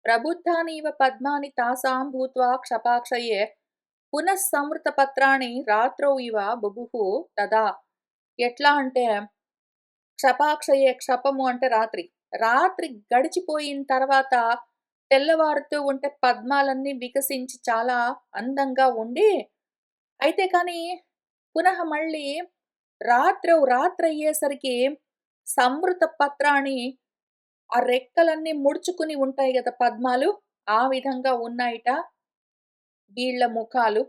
Speaker 1: ప్రబుద్ధానీవ పద్మాని తాసాం భూత్వా క్షపాక్షయే పునః సంవృత పత్రాణి రాత్రౌ ఇవ బుభుః తదా. ఎట్లా అంటే క్షపాక్షయే క్షపము అంటే రాత్రి. రాత్రి గడిచిపోయిన తర్వాత తెల్లవారుతూ ఉంటే పద్మాలన్నీ వికసించి చాలా అందంగా ఉండి, అయితే కానీ పునః మళ్ళీ రాత్రయ్యేసరికి సంవృత పత్రాణి ఆ రెక్కలన్నీ ముడుచుకుని ఉంటాయి గదా పద్మాలు, ఆ విధంగా ఉన్నాయిట వీళ్ళ ముఖాలు.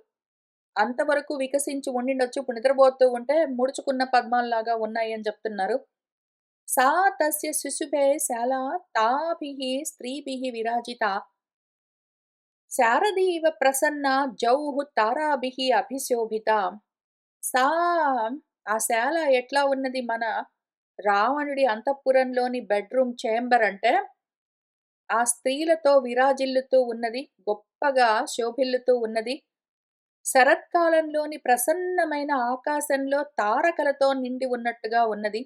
Speaker 1: అంతవరకు వికసించి ఉండిండొచ్చు. ఇప్పుడు నిద్రపోతూ ఉంటే ముడుచుకున్న పద్మాల్లాగా ఉన్నాయి అని చెప్తున్నారు. సా తస్య శుశుభే శాలా తాభిః స్త్రీభిః విరాజితా శారదీ ఇవ ప్రసన్నా జౌః తారాభిః అభిశోభితా. సా ఆ శాల ఎట్లా ఉన్నది మన రావణుడి అంతఃపురంలోని బెడ్‌రూమ్ చేంబర్ అంటే, ఆ స్త్రీలతో విరాజిల్లుతూ ఉన్నది. గొప్పగా శోభిల్లుతూ ఉన్నది. శరత్కాలంలోని ప్రసన్నమైన ఆకాశంలో తారకలతో నిండి ఉన్నట్టుగా ఉన్నది.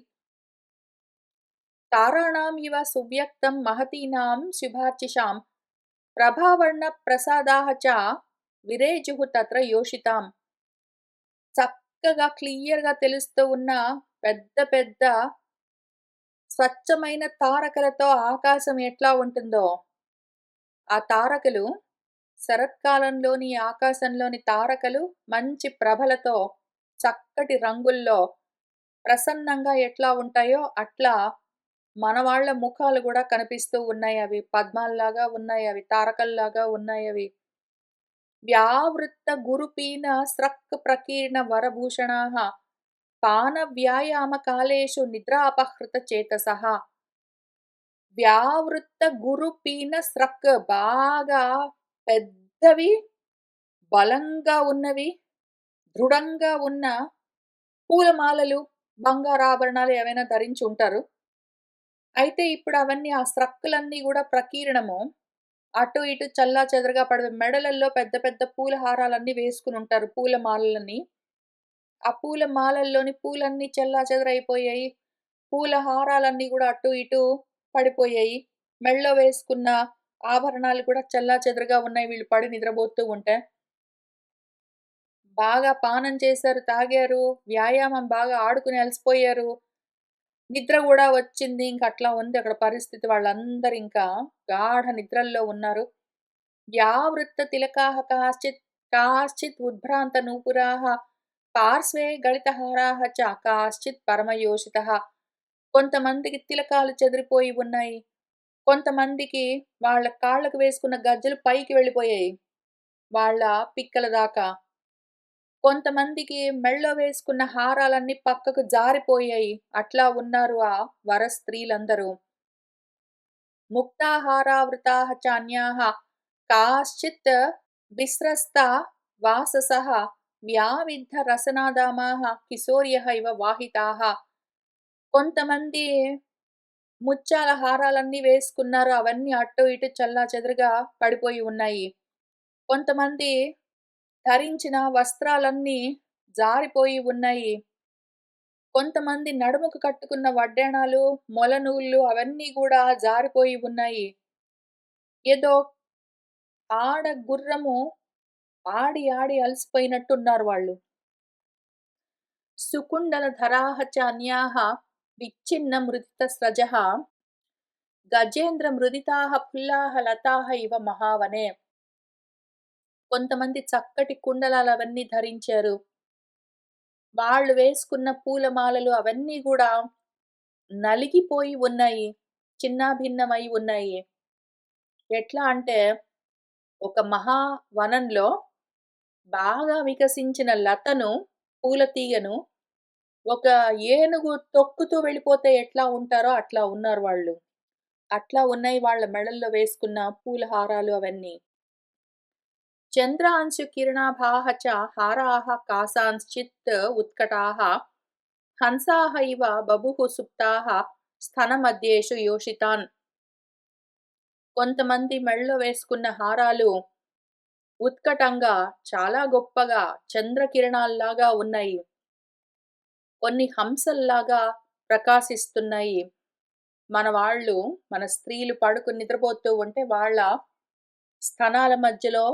Speaker 1: తారాణం ఇవ సువ్యక్తం మహతీనాం శుభార్చిషాం ప్రభావర్ణ ప్రసాదాః చ విరేజుః తత్ర యోషితాం. చక్కగా క్లియర్‌గా తెలుస్తూ ఉన్న పెద్ద పెద్ద స్వచ్ఛమైన తారకలతో ఆకాశం ఎట్లా ఉంటుందో, ఆ తారకలు శరత్కాలంలోని ఆకాశంలోని తారకలు మంచి ప్రభలతో చక్కటి రంగుల్లో ప్రసన్నంగా ఎట్లా ఉంటాయో అట్లా మన వాళ్ళ ముఖాలు గూడా కనిపిస్తూ ఉన్నాయి. అవి పద్మాల్లాగా ఉన్నాయి. అవి తారకల్లాగా ఉన్నాయి అవి. వ్యావృత్త గురుపీన స్రక్ ప్రకీర్ణ వరభూషణాః పాన వ్యాయామ కాలేషు నిద్రాపహృత చేతసః. వ్యావృత్త గురుపీన స్రక్ బాగా పెద్దవి, బలంగా ఉన్నవి, దృఢంగా ఉన్న పూలమాలలు, బంగారాభరణాలు ఏవైనా ధరించి ఉంటారు. అయితే ఇప్పుడు అవన్నీ ఆ స్రక్కులన్నీ గూడా ప్రకీర్ణము. అటు ఇటు చెల్లాచెదరుగా మెడలల్లో పెద్ద పెద్ద పూల హారాలన్నీ వేసుకొనుంటారు. పూల మాలలని. ఆ పూల మాలల్లోని పూలన్నీ చెల్లాచెదరైపోయాయి. పూల హారాలన్నీ గూడా అటు ఇటు పడిపోయాయి. మెడలో వేసుకున్న ఆభరణాలు కూడా చెల్లాచెదరుగా ఉన్నాయి వీళ్ళు పడి నిద్రబోతూ ఉంటే. బాగా పానం చేశారు, తాగారు, వ్యాయామం బాగా ఆడుకుని అలసిపోయారు. నిద్ర గూడా వచ్చింది. ఇంకట్లా ఉంది అక్కడ పరిస్థితి. వాళ్ళందరింకా గాఢ నిద్రల్లో ఉన్నారు. వ్యావృత్త తిలకాः కాశ్చిత్ ఉద్భ్రాంత నూపురాः పార్శ్వే గళితహారాः చ కాశ్చిత్ పరమయోషితః. కొంతమందికి తిలకాలు చెదిరిపోయి ఉన్నాయి. కొంతమందికి వాళ్ళ కాళ్ళకు వేసుకున్న గజ్జెలు పైకి వెళ్ళిపోయాయి. వాళ్ళ పిక్కల దాకా. కొంతమందికి మెడలో వేసుకున్న హారాలన్నీ పక్కకు జారిపోయాయి. అట్లా ఉన్నారు ఆ వర స్త్రీలందరూ. ముక్తాహారావృతాः చాన్యాः కాశ్చిత్ విస్రస్తా వాససః వ్యావిద్ధ రసనాదామాः కిశోర్యః ఇవ వాహితాः. కొంతమంది ముత్యాల హారాలన్నీ వేసుకున్నారు. అవన్నీ అటు ఇటు చెల్లాచెదరుగా పడిపోయి ఉన్నాయి. కొంతమంది ధరించిన వస్త్రాలన్నీ జారిపోయి ఉన్నాయి. కొంతమంది నడుముకు కట్టుకున్న వడ్డాణాలు, మొలనూళ్ళు అవన్నీ గూడా జారిపోయి ఉన్నాయి. ఏదో ఆడ గుర్రము ఆడి ఆడి అలసిపోయినట్టున్నారు వాళ్ళు. సుకుండలధరాः చ అన్యాः విచ్ఛిన్నమృతితస్రజः గజేంద్రమృదితాः ఫుల్లాः లతాः ఇవ మహావనే. కొంతమంది చక్కటి కుండలాలవన్నీ ధరించారు. వాళ్ళు వేసుకున్న పూలమాలలు అవన్నీ గూడా నలిగిపోయి ఉన్నాయి. చిన్నాభిన్నమై ఉన్నాయి. ఎట్లా అంటే ఒక మహావనంలో బాగా వికసించిన లతను, పూల తీగను ఒక ఏనుగు తొక్కుతూ వెళ్ళిపోతే ఎట్లా ఉంటారో అట్లా ఉన్నారు వాళ్ళు. అట్లా ఉన్నాయి వాళ్ళ మెడల్లో వేసుకున్న పూల హారాలు అవన్నీ. చంద్రాంశు కిరణాభాః చ హారాः కాసాంశ్చిత్ ఉత్కటాः హంసాः ఇవ బభుః సుప్తాः స్తనమధ్యేషు యోషితాన్. కొంతమంది మెడలో వేసుకున్న హారాలు ఉత్కటంగా చాలా గొప్పగా చంద్రకిరణాల్లాగా ఉన్నాయి. కొన్ని హంసల్లాగా ప్రకాశిస్తున్నాయి. మన స్త్రీలు పడుకొని నిద్రపోతూ ఉంటే వాళ్ళ స్తనాల మధ్యలో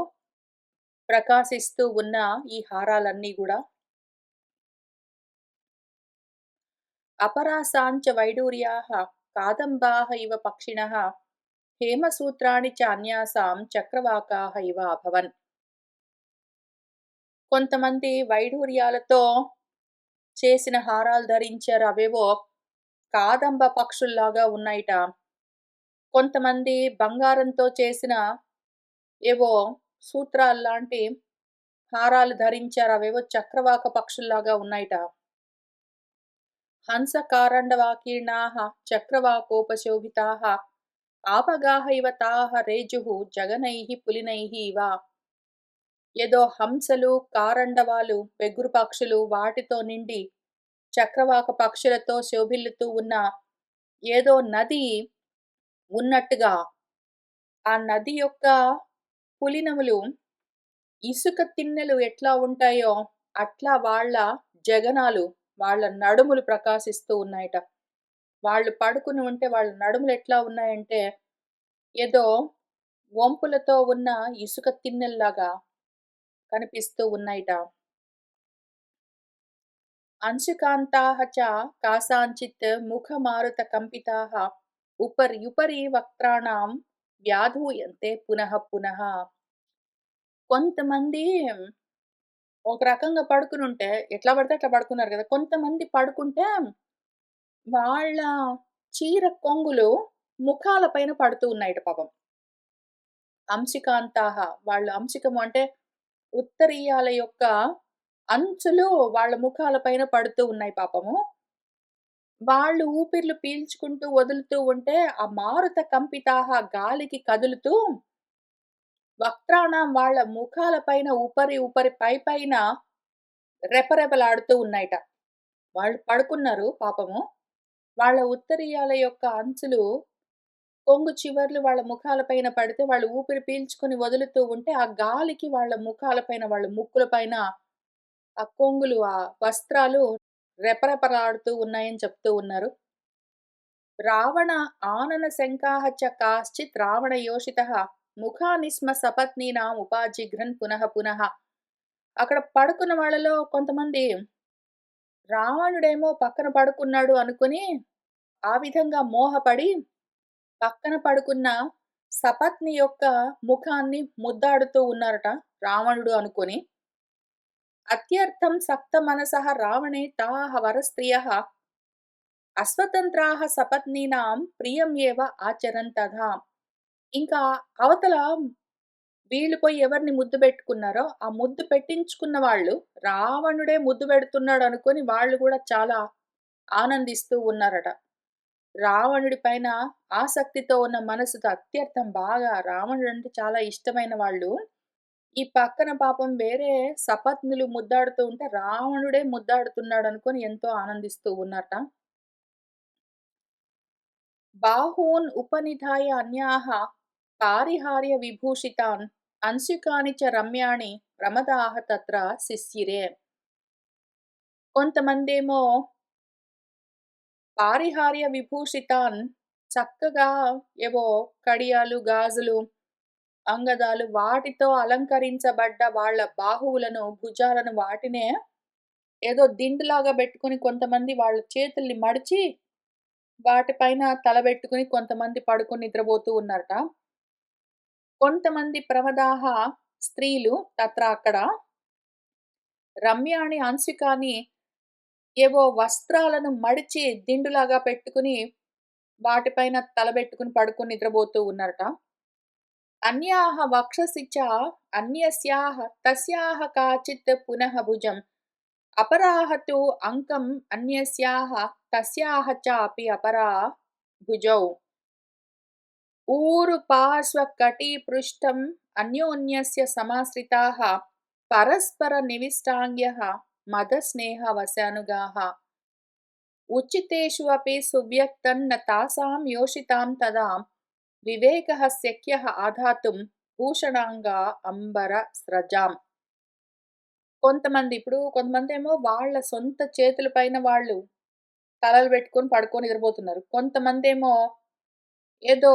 Speaker 1: ప్రకాశిస్తూ ఉన్న ఈ హారాలన్నీ గూడా అపరాసాంచ వైడూర్యాః కాదంబాః ఇవ పక్షిణః హేమసూత్రాణి చ అన్యాసాం చక్రవాకాః ఇవ అభవన్. కొంతమంది వైడూర్యాలతో చేసిన హారాలు ధరించారు. అవేవో కాదంబ పక్షుల్లాగా ఉన్నాయిట. కొంతమంది బంగారంతో చేసిన ఏవో సూత్రాల్లాంటి హారాలు ధరించారు. అవేవో చక్రవాక పక్షుల్లాగా ఉన్నాయిట. హంసకారండవాకీర్ణాః చక్రవాకోపశోభితాః ఆపగాః ఇవ తాః రేజుః జగనైః పులినైః ఇవ. ఏదో హంసలు, కారండవాలు, పెగురు పక్షులు వాటితో నిండి చక్రవాక పక్షులతో శోభిల్లుతూ ఉన్న ఏదో నది ఉన్నట్టుగా, ఆ నది యొక్క పులినములు ఇసుక తిన్నెలు ఎట్లా ఉంటాయో అట్లా వాళ్ళ జగనాలు, వాళ్ళ నడుములు ప్రకాశిస్తూ ఉన్నాయట. వాళ్ళు పడుకుని ఉంటే వాళ్ళ నడుములు ఎట్లా ఉన్నాయంటే ఏదో వంపులతో ఉన్న ఇసుక తిన్నెల్లాగా కనిపిస్తూ ఉన్నాయిట. అంశుకాంతాః చ కాసాంచిత్ ముఖమారుత కంపితాః ఉపర్యుపరి వక్త్రాణం వ్యాధూయంతే పునః పునః. కొంతమంది ఒక రకంగా పడుకునుంటే ఎట్లా పడితే అట్లా పడుకున్నారు గదా! కొంతమంది పడుకుంటే వాళ్ళ చీర కొంగులు ముఖాల పైన పడుతూ ఉన్నాయట పాపం. అంశికాంతాః వాళ్ళు అంశికము అంటే ఉత్తరీయాల యొక్క అంచులు వాళ్ళ ముఖాల పైన పడుతూ ఉన్నాయి పాపము. వాళ్ళు ఊపిర్లు పీల్చుకుంటూ వదులుతూ ఉంటే ఆ మారుత కంపితాః గాలికి కదులుతూ వక్త్రాణం వాళ్ళ ముఖాల పైన ఉపరి ఉపరి పైపైన రెపరెపలాడుతూ ఉన్నాయిట. వాళ్ళు పడుకున్నారు పాపము. వాళ్ళ ఉత్తరీయాల యొక్క అంచులు కొంగు చివర్లు వాళ్ళ ముఖాల పైన పడితే వాళ్ళు ఊపిరి పీల్చుకొని వదులుతూ ఉంటే ఆ గాలికి వాళ్ళ ముఖాల పైన, వాళ్ళ ముక్కుల పైన ఆ కొంగులు, ఆ వస్త్రాలు రెపరెపలాడుతూ ఉన్నాయని చెప్తూ ఉన్నారు. రావణ ఆనన శంకాః చ కాశ్చిత్ రావణయోషితః ముఖాని స్మ సపత్నీనాం ఉపాజిఘ్రన్ పునః పునః. అక్కడ పడుకున్న వాళ్ళలో కొంతమంది రావణుడేమో పక్కన పడుకున్నాడు అనుకుని ఆ విధంగా మోహపడి పక్కన పడుకున్న సపత్ని యొక్క ముఖాన్ని ముద్దాడుతూ ఉన్నారట రావణుడు అనుకొని. అత్యర్థం సప్త మనసః రావణే తాః వరస్త్రియః అస్వతంత్రాః సపత్నీనాం ప్రియం ఏవ ఆచరన్ తథా. ఇంకా అవతల వీళ్ళు పోయి ఎవరిని ముద్దు పెట్టుకున్నారో ఆ ముద్దు పెట్టించుకున్న వాళ్ళు రావణుడే ముద్దు పెడుతున్నాడు అనుకొని వాళ్ళు కూడా చాలా ఆనందిస్తూ ఉన్నారట. రావణుడి పైన ఆసక్తితో ఉన్న మనసుతో అత్యర్థం బాగా రావణుడు అంటే చాలా ఇష్టమైన వాళ్ళు ఈ పక్కన పాపం వేరే సపత్నులు ముద్దాడుతూ ఉంటే రావణుడే ముద్దాడుతున్నాడు అనుకొని ఎంతో ఆనందిస్తూ ఉన్నారట. బాహూన్ ఉపనిధాయ అన్యాః పారిహార్య విభూషితాన్ అంశుకాని చ రమ్యాణి ప్రమదాః తత్ర శిశిరే. కొంతమందేమో పారిహార్య విభూషితాన్ చక్కగా ఏవో కడియాలు, గాజులు, అంగదాలు వాటితో అలంకరించబడ్డ వాళ్ళ బాహువులను, భుజాలను వాటినే ఏదో దిండులాగా బెట్టుకొని కొంతమంది వాళ్ళ చేతుల్ని మడిచి వాటిపైన తలబెట్టుకొని కొంతమంది పడుకొని నిద్రబోతూ ఉన్నారట. కొంతమంది ప్రమదాహ స్త్రీలు తత్ర అక్కడ రమ్యాని, అంశికాని ఏవో వస్త్రాలను మడిచి దిండులాగా పెట్టుకుని వాటిపైన తలబెట్టుకుని పడుకొని నిద్రబోతూ ఉన్నారట. అన్యాః వక్షసి చ అన్యస్యాః తస్యాః కాచిత్ పునః భుజం అపరాః తు అంకం అన్యస్యాః తస్యాః చాపి అపరా భుజౌ ఊరుపార్శ్వకటిపృష్టం అన్యోన్యస్య సమాశ్రితాః పరస్పర నివిష్టాంగ్యః మదస్నేహవశానుగాః ఉచితేషు అపి సువ్యక్తన్న తాసాం యోషితాం తదా వివేకః శక్యః ఆధాతుం భూషణాంగా అంబర స్రజాం. కొంతమందేమో వాళ్ళ సొంత చేతుల పైన వాళ్ళు తలలు పెట్టుకొని పడుకొని నిద్రపోతున్నారు. కొంతమందేమో ఏదో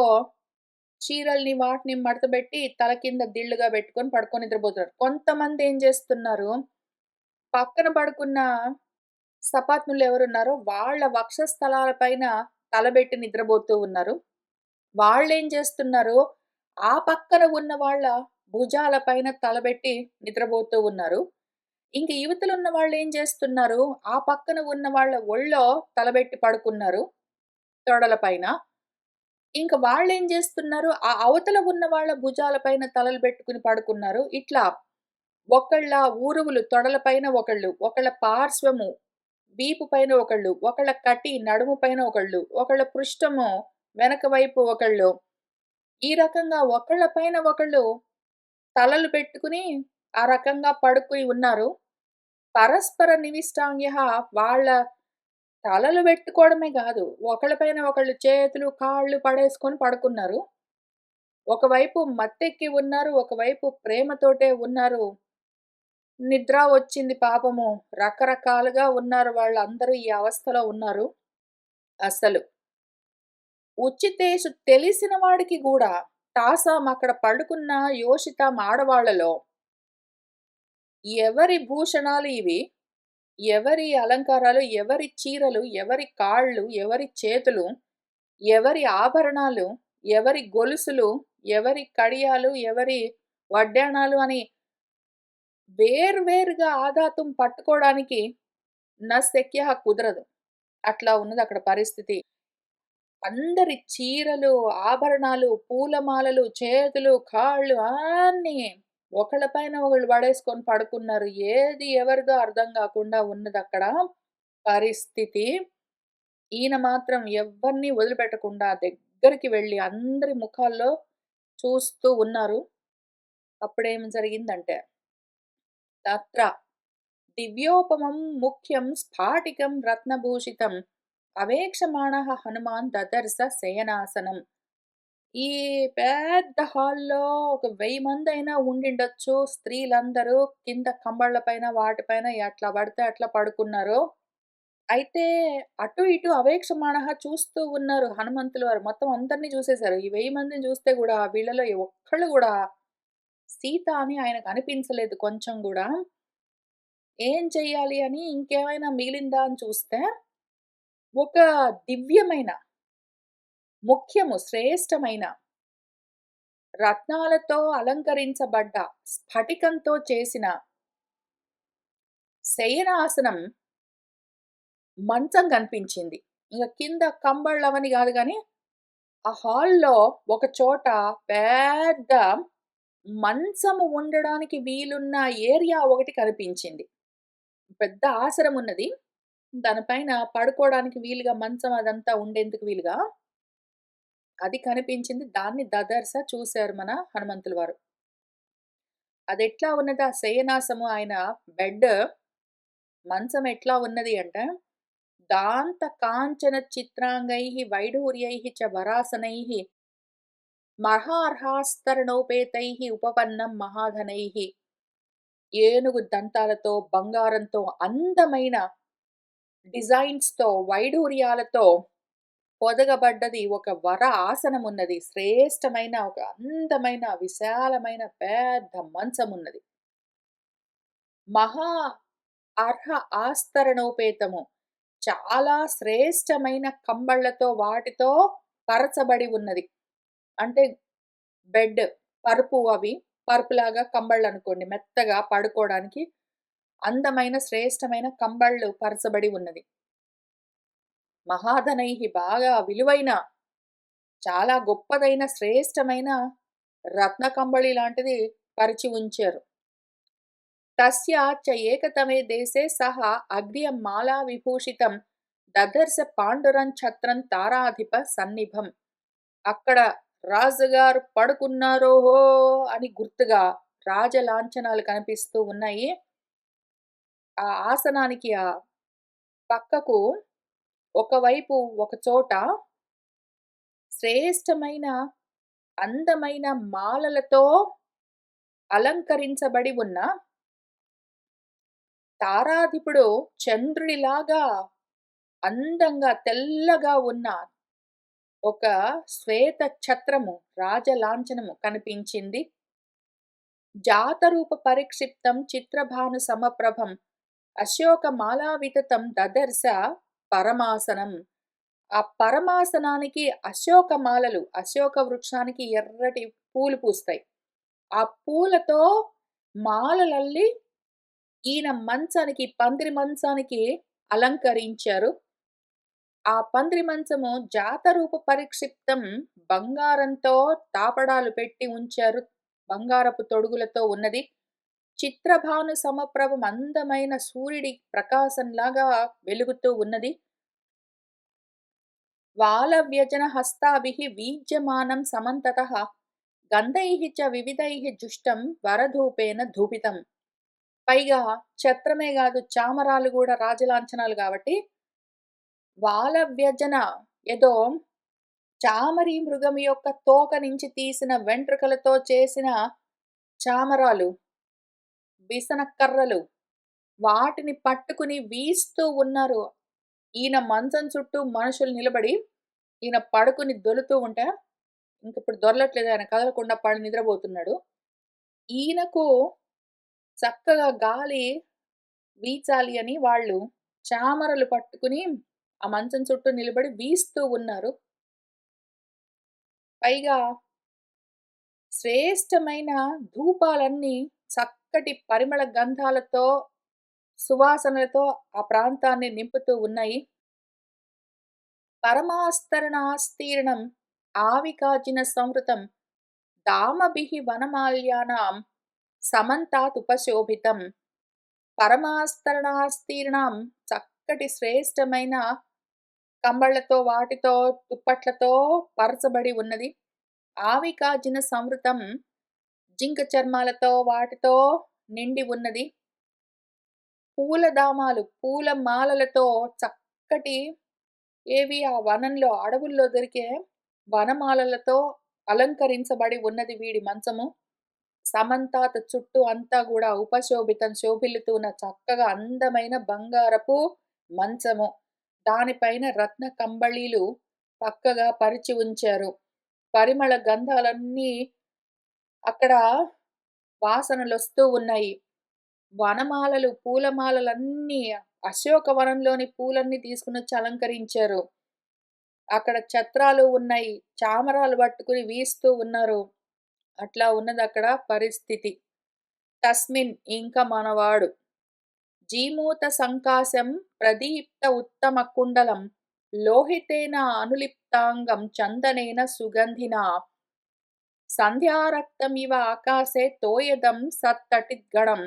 Speaker 1: చీరల్ని వాటిని మడతబెట్టి తల కింద దిళ్ళుగా పెట్టుకొని పడుకొని నిద్రపోతున్నారు. కొంతమంది ఏం చేస్తున్నారు, పక్కన పడుకున్న సపాత్నులు ఎవరున్నారో వాళ్ళ వక్షస్థలాల పైన తలబెట్టి నిద్రపోతూ ఉన్నారు. వాళ్ళేం చేస్తున్నారు, ఆ పక్కన ఉన్న వాళ్ళ భుజాల పైన తలబెట్టి నిద్రపోతూ ఉన్నారు. ఇంక ఇవతలున్న వాళ్ళేం చేస్తున్నారు, ఆ పక్కన ఉన్న వాళ్ళ ఒళ్ళో తలబెట్టి పడుకున్నారు తొడల పైన. ఇంక వాళ్ళేం జేస్తున్నారు, ఆ అవతల ఉన్న వాళ్ళ భుజాల పైన తలలు బెట్టుకుని పడుకున్నారు. ఇట్లా ఒకళ్ళ ఊరువులు తొడల పైన ఒకళ్ళు, ఒకళ్ళ పార్శ్వము వీపు పైన ఒకళ్ళు, ఒకళ్ళ కటి నడుము పైన ఒకళ్ళు, ఒకళ్ళ పృష్ఠము వెనక వైపు ఒకళ్ళు, ఈ రకంగా ఒకళ్ళ పైన ఒకళ్ళు తలలు పెట్టుకుని ఆ రకంగా పడుకొని ఉన్నారు. పరస్పర నివిష్టాంగ్యః వాళ్ళ తలలు పెట్టుకోవడమే గాదు, ఒకళ్ళ పైన ఒకళ్ళు చేతులు, కాళ్ళు పడేసుకొని పడుకున్నారు. ఒకవైపు మత్తెక్కి ఉన్నారు, ఒకవైపు ప్రేమతోటే ఉన్నారు. నిద్ర వచ్చింది పాపము. రకరకాలుగా ఉన్నారు వాళ్ళందరూ ఈ అవస్థలో ఉన్నారు. అసలు. ఉచితేషు తెలిసిన వాడికి గూడా తాసాం అక్కడ పడుకున్న యోషితాం ఆడవాళ్ళలో ఎవరి భూషణాలు ఇవి, ఎవరి అలంకారాలు, ఎవరి చీరలు, ఎవరి కాళ్ళు, ఎవరి చేతులు, ఎవరి ఆభరణాలు, ఎవరి గొలుసులు, ఎవరి కడియాలు, ఎవరి వడ్డాణాలు అని వేర్వేరుగా ఆధాతం పట్టుకోవడానికి శక్యః కుదరదు. అట్లా ఉన్నదక్కడ పరిస్థితి. అందరి చీరలు, ఆభరణాలు, పూలమాలలు, చేతులు, కాళ్ళు అన్నీ ఒకళ్ళ పైన ఒకళ్ళు పడేసుకొని పడుకున్నారు. ఏది ఎవరిదో అర్థం గాకుండా ఉన్నదక్కడ పరిస్థితి. ఈయన మాత్రం ఎవ్వరిని వదిలిపెట్టకుండా దగ్గరికి వెళ్లి అందరి ముఖాల్లో చూస్తూ ఉన్నారు. అప్పుడేం జరిగిందంటే, తత్ర దివ్యోపమం ముఖ్యం స్ఫాటికం రత్నభూషితం అవేక్షమాణః హనుమాన్ దదర్శ శయనాసనం. ఈ పెద్ద హాల్‌లో ఒక 1000 మందైనా ఉండిండొచ్చు. స్త్రీలందరూ కింద కంబళ్ళ పైన వాటిపైన ఎట్లా పడితే అట్లా పడుకున్నారు. అయితే అటు ఇటు అవేక్షమాణః చూస్తూ ఉన్నారు హనుమంతుల వారు. మొత్తం అందరిని చూసేసారు. ఈ 1000 మందిని చూస్తే గూడా వీళ్ళలో ఒక్కళ్ళు గూడా సీత అని ఆయనకు అనిపించలేదు కొంచెం గూడా. ఏం చెయ్యాలి అని ఇంకేమైనా మిగిలిందా అని చూస్తే, ఒక దివ్యమైన, ముఖ్యము, శ్రేష్టమైన రత్నాలతో అలంకరించబడ్డ స్ఫటికంతో చేసిన శయనాసనం మంచం కనిపించింది. ఇంగ కింద కంబళ్ళవని గాదు గానీ, ఆ హాల్‌లో ఒక చోట పెద్ద మంచము ఉండడానికి వీలున్న ఏరియా ఒకటి కనిపించింది. పెద్ద ఆసనం ఉన్నది. దానిపైన పడుకోవడానికి వీలుగా మంచం అదంతా ఉండేందుకు వీలుగా అది కనిపించింది. దాన్ని దదర్శ చూసారు మన హనుమంతుల వారు. అదెట్లా ఉన్నది ఆ శయనాసము ఆయన బెడ్ మంచం ఎట్లా ఉన్నది అంటే, దాంత కాంచన చిత్రాంగైః వైఢూర్యైః చ వరాసనైః మహార్హాస్తరణోపేతైః ఉపపన్నం మహాధనైః. ఏనుగు దంతాలతో, బంగారంతో అందమైన డిజైన్స్‌తో, వైడూర్యాలతో పొదగబడ్డది ఒక వర ఆసనమున్నది. శ్రేష్టమైన ఒక అందమైన, విశాలమైన పెద్ద మంచమున్నది. మహా అర్హ ఆస్తరణోపేతము. చాలా శ్రేష్టమైన కంబళ్ళతో వాటితో పరచబడి ఉన్నది. అంటే బెడ్ పరుపు అవి. పరుపులాగా కంబళ్ళనుకోండి. మెత్తగా పడుకోవడానికి అందమైన శ్రేష్టమైన కంబళ్ళు పరచబడి ఉన్నది. మహాధనైః బాగా విలువైన, చాలా గొప్పదైన, శ్రేష్టమైన రత్న కంబళి లాంటిది పరిచి ఉంచారు. తస్య చ ఏకతమే దేశే సహ అగ్ర్యమాలా విభూషితం దదర్శ పాండురం ఛత్రం తారాధిప సన్నిభం. అక్కడ రాజుగారు పడుకున్నారోహో అని గుర్తుగా రాజలాంఛనాలు కనిపిస్తూ ఉన్నాయి. ఆ ఆసనానికి పక్కకు ఒకవైపు ఒక చోట శ్రేష్టమైన అందమైన మాలలతో అలంకరించబడి ఉన్న తారాధిపుడు చంద్రుడిలాగా అందంగా తెల్లగా ఉన్న ఒక శ్వేత ఛత్రము రాజలాంఛనము కనిపించింది. జాతరూప పరిక్షిప్తం చిత్రభాను సమప్రభం అశోకమాలా వితతం దదర్శ పరమాసనం. ఆ పరమాసనానికి అశోకమాలలు, అశోక వృక్షానికి ఎర్రటి పూలు పూస్తాయి. ఆ పూలతో మాలలల్లి ఈయన మంచానికి, పందిరి మంచానికి అలంకరించారు. ఆ పందిరి మంచము జాతరూప పరిక్షిప్తం బంగారంతో తాపడాలు పెట్టి ఉంచారు. బంగారపు తొడుగులతో ఉన్నది. చిత్రభాను సమప్రభం అందమైన సూర్యుడి ప్రకాశంలాగా వెలుగుతూ ఉన్నది. వాలవ్యజన హస్తాభిః వీజ్యమానం సమంతతః గంధైః చ వివిధైః జుష్టం వరధూపేన ధూపితం. పైగా ఛత్రమే గాదు, చామరాలు గూడా రాజలాంఛనాలు గాబట్టి వాలవ్యజన ఏదో చామరి మృగం యొక్క తోక నుంచి తీసిన వెంట్రుకలతో చేసిన చామరాలు, విసనకర్రలు వాటిని పట్టుకుని వీస్తూ ఉన్నారు. ఈయన మంచం చుట్టూ మనుషులు నిలబడి, ఈయన పడుకుని దొర్లుతూ ఉంటే, ఇంకిప్పుడు దొర్లట్లేదు, ఆయన కదలకుండా పడి నిద్రపోతున్నాడు. ఈయనకు చక్కగా గాలి వీచాలి అని వాళ్ళు చామరలు పట్టుకుని ఆ మంచం చుట్టూ నిలబడి వీస్తూ ఉన్నారు. పైగా శ్రేష్టమైన ధూపాలన్నీ చక్కటి పరిమళ గంధాలతో, సువాసనలతో ఆ ప్రాంతాన్ని నింపుతూ ఉన్నాయి. పరమాస్తరణాస్తీర్ణం ఆవికాజిన సంవృతం దామభిః వనమాల్యానాం సమంతాతుపశోభితం. పరమాస్తరణాస్తీర్ణం చక్కటి శ్రేష్టమైన కంబళ్ళతో, వాటితో, దుప్పట్లతో పరచబడి ఉన్నది. ఆవికాజిన సంవృతం జింక చర్మాలతో, వాటితో నిండి ఉన్నది. పూలదామాలు, పూల మాలలతో చక్కటి ఏవి ఆ వనంలో, అడవుల్లో దొరికే వనమాలలతో అలంకరించబడి ఉన్నది వీడి మంచము. సమంతాత చుట్టూ అంతా గూడా ఉపశోభితం శోభిల్లుతూ ఉన్న చక్కగా అందమైన బంగారపు మంచము. దానిపైన రత్న కంబళీలు పక్కగా పరిచి ఉంచారు. పరిమళ గంధాలన్నీ అక్కడ వాసనలొస్తూ ఉన్నాయి. వనమాలలు, పూలమాలలన్నీ అశోకవనంలోని పూలన్నీ తీసుకొనొచ్చి అలంకరించారు. అక్కడ ఛత్రాలు ఉన్నాయి. చామరాలు పట్టుకుని వీస్తూ ఉన్నారు. అట్లా ఉన్నదక్కడ పరిస్థితి. తస్మిన్ ఇంక మనవాడు జీమూత సంకాశం ప్రదీప్త ఉత్తమ కుండలం లోహితేన అనులిప్తాంగం చందనేన సుగంధినా సంధ్యారక్తమివ ఆకాశే తోయదం సత్తటిద్గణం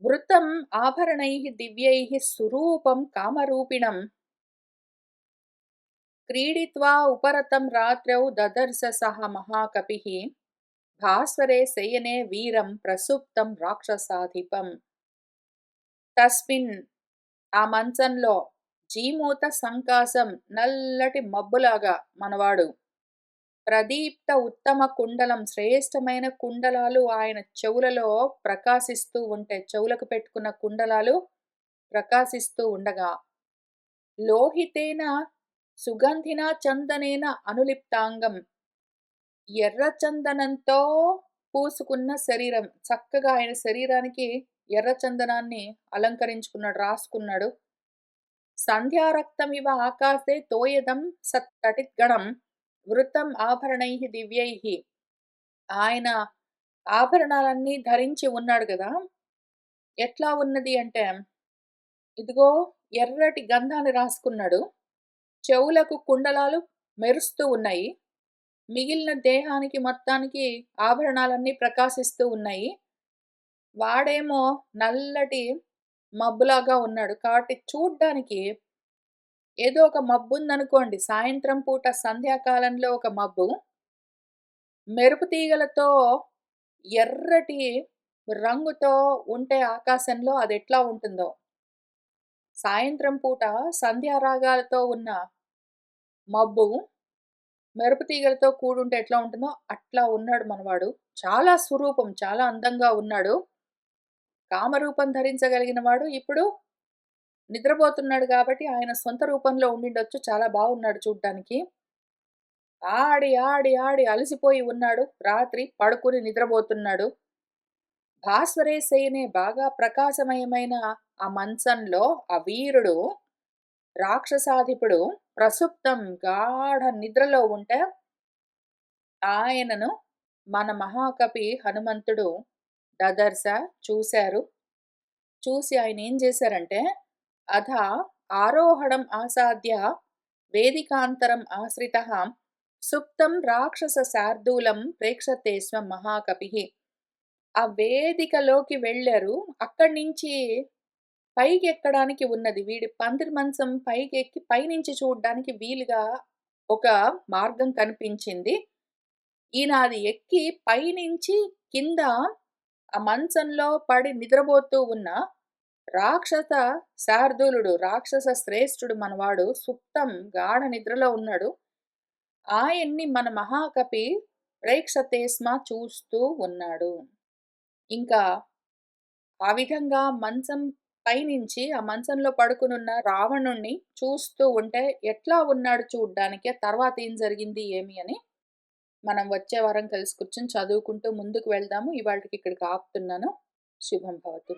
Speaker 1: వృతం ఆభరణైః దివ్యైః సురూపం కామరూపిణం క్రీడిత్వా ఉపరతం రాత్రౌ దదర్శ సహ మహాకపిః భాస్వరే శయనే వీరం ప్రసుప్తం రాక్షసాధిపం. తస్మిన్ ఆ మంచంలో జీమూత సంకాశం నల్లటి మబ్బులాగా మనవాడు ప్రదీప్త ఉత్తమ కుండలం శ్రేష్టమైన కుండలాలు ఆయన చెవులలో ప్రకాశిస్తూ ఉంటే, చెవులకు పెట్టుకున్న కుండలాలు ప్రకాశిస్తూ ఉండగా లోహితేన సుగంధినా చందనేన అనులిప్తాంగం. ఎర్ర చందనంతో పూసుకున్న శరీరం. చక్కగా ఆయన శరీరానికి ఎర్ర చందనాన్ని అలంకరించుకున్నాడు, రాసుకున్నాడు. సంధ్యారక్తమివ ఆకాశే తోయదం సత్తటిద్గణం వృతం ఆభరణైః దివ్యైః. ఆయన ఆభరణాలన్నీ ధరించి ఉన్నాడు గదా! ఎట్లా ఉన్నది అంటే, ఇదిగో ఎర్రటి గంధాన్ని రాసుకున్నాడు. చెవులకు కుండలాలు మెరుస్తూ ఉన్నాయి. మిగిలిన దేహానికి మొత్తానికి ఆభరణాలన్నీ ప్రకాశిస్తూ ఉన్నాయి. వాడేమో నల్లటి మబ్బులాగా ఉన్నాడు. కాబట్టి చూడ్డానికి ఏదో ఒక మబ్బుందనుకోండి. సాయంత్రం పూట సంధ్యాకాలంలో ఒక మబ్బు. మెరుపు తీగలతో ఎర్రటి రంగుతో ఉంటే ఆకాశంలో అదెట్లా ఉంటుందో. సాయంత్రం పూట సంధ్యారాగాలతో ఉన్న మబ్బు మెరుపు తీగలతో కూడుంటే ఎట్లా ఉంటుందో అట్లా ఉన్నాడు మనవాడు. చాలా స్వరూపం, చాలా అందంగా ఉన్నాడు. కామరూపం ధరించగలిగిన వాడు ఇప్పుడు నిద్రపోతున్నాడు గాబట్టి ఆయన సొంత రూపంలో ఉండిండొచ్చు. చాలా బాగున్నాడు చూడ్డానికి. ఆడి, ఆడి, ఆడి అలసిపోయి ఉన్నాడు. రాత్రి పడుకుని నిద్రబోతున్నాడు. భాస్వరే శయనే బాగా ప్రకాశమయమైన ఆ మంచంలో ఆ వీరుడు, రాక్షసాధిపుడు ప్రసుప్తం గాఢ నిద్రలో ఉంటే, ఆయనను మన మహాకవి హనుమంతుడు దదర్శ చూశారు. చూసి ఆయనేం జేశారంటే, అధ ఆరోహణం ఆసాద్య వేదికాంతరం ఆశ్రితః సుప్తం రాక్షస శార్దూలం ప్రేక్షతే స్వం మహాకపిః. ఆ వేదికలోకి వెళ్లారు. అక్కడి నుంచి పైకెక్కడానికి ఉన్నది. వీడి పందిరి మంచం పైకెక్కి పైనుంచి చూడ్డానికి వీలుగా ఒక మార్గం కనిపించింది. ఈయన అది ఎక్కి పైనుంచి కింద ఆ మంచంలో పడి నిద్రపోతూ ఉన్న రాక్షస శార్దూలుడు, రాక్షస శ్రేష్ఠుడు మనవాడు సుప్తం గాఢ నిద్రలో ఉన్నాడు. ఆయన్ని మన మహాకవి ప్రేక్షతే స్మ చూస్తూ ఉన్నాడు. ఇంకా ఆ విధంగా మంచం పైనుంచి ఆ మంచంలో పడుకునున్న రావణుణ్ణి చూస్తూ ఉంటే ఎట్లా ఉన్నాడు చూడ్డానికి, తర్వాత ఏం జరిగింది ఏమి అని మనం వచ్చే వారం కలిసి కూర్చొని చదువుకుంటూ ముందుకు వెళ్దాము. ఇవాల్టికి ఇక్కడికి ఆపుతున్నాను. శుభం భవతు.